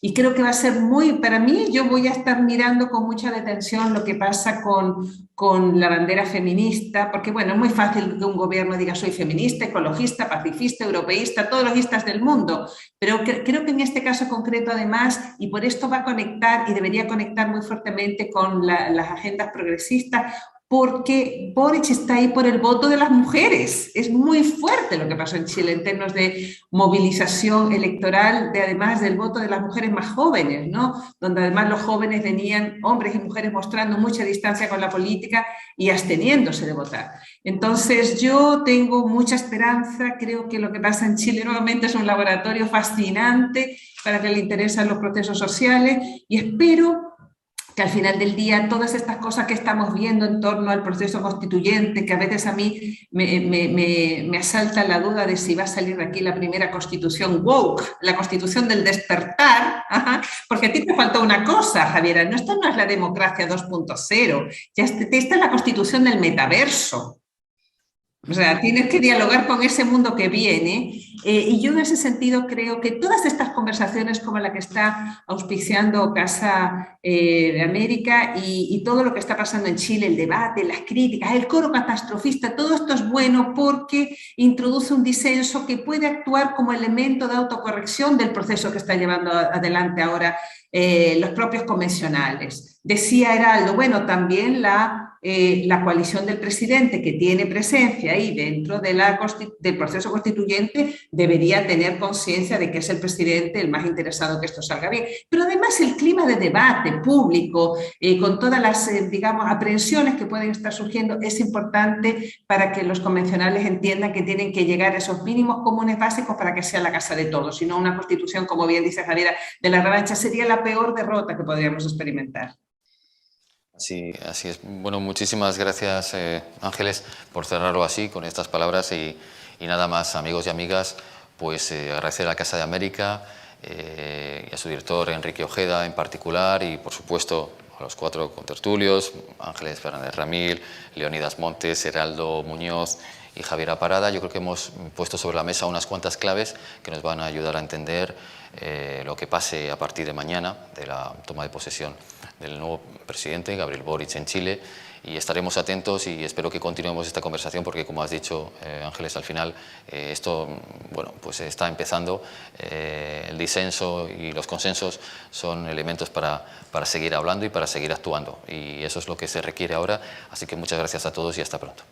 Y creo que va a ser para mí, yo voy a estar mirando con mucha detención lo que pasa con la bandera feminista, porque bueno, es muy fácil que un gobierno diga soy feminista, ecologista, pacifista, europeísta, todos los istas del mundo, pero creo que en este caso concreto además, y por esto va a conectar y debería conectar muy fuertemente con las agendas progresistas, porque Boric está ahí por el voto de las mujeres. Es muy fuerte lo que pasó en Chile en términos de movilización electoral, además del voto de las mujeres más jóvenes, ¿no? Donde además los jóvenes venían, hombres y mujeres, mostrando mucha distancia con la política y absteniéndose de votar. Entonces yo tengo mucha esperanza, creo que lo que pasa en Chile nuevamente es un laboratorio fascinante para que le interesan los procesos sociales y espero que al final del día todas estas cosas que estamos viendo en torno al proceso constituyente, que a veces a mí me asalta la duda de si va a salir de aquí la primera constitución woke, la constitución del despertar, porque a ti te faltó una cosa, Javiera, esta no es la democracia 2.0, esta es la constitución del metaverso. O sea, tienes que dialogar con ese mundo que viene y yo en ese sentido creo que todas estas conversaciones como la que está auspiciando Casa de América y todo lo que está pasando en Chile, el debate, las críticas, el coro catastrofista, todo esto es bueno porque introduce un disenso que puede actuar como elemento de autocorrección del proceso que está llevando adelante ahora los propios convencionales. Decía Heraldo, bueno, también la coalición del presidente que tiene presencia ahí dentro del proceso constituyente debería tener conciencia de que es el presidente el más interesado que esto salga bien. Pero además el clima de debate público, con todas las, digamos, aprehensiones que pueden estar surgiendo, es importante para que los convencionales entiendan que tienen que llegar a esos mínimos comunes básicos para que sea la casa de todos, si no una constitución, como bien dice Javiera, de la revancha sería la peor derrota que podríamos experimentar.
Sí, así es. Bueno, muchísimas gracias, Ángeles, por cerrarlo así, con estas palabras. Y nada más, amigos y amigas, pues agradecer a la Casa de América y a su director, Enrique Ojeda, en particular, y por supuesto a los 4 contertulios, Ángeles Fernández Ramil, Leonidas Montes, Heraldo Muñoz y Javiera Parada. Yo creo que hemos puesto sobre la mesa unas cuantas claves que nos van a ayudar a entender lo que pase a partir de mañana, de la toma de posesión del nuevo presidente, Gabriel Boric, en Chile, y estaremos atentos y espero que continuemos esta conversación porque, como has dicho, Ángeles, al final esto, bueno, pues está empezando. El disenso y los consensos son elementos para seguir hablando y para seguir actuando, y eso es lo que se requiere ahora. Así que muchas gracias a todos y hasta pronto.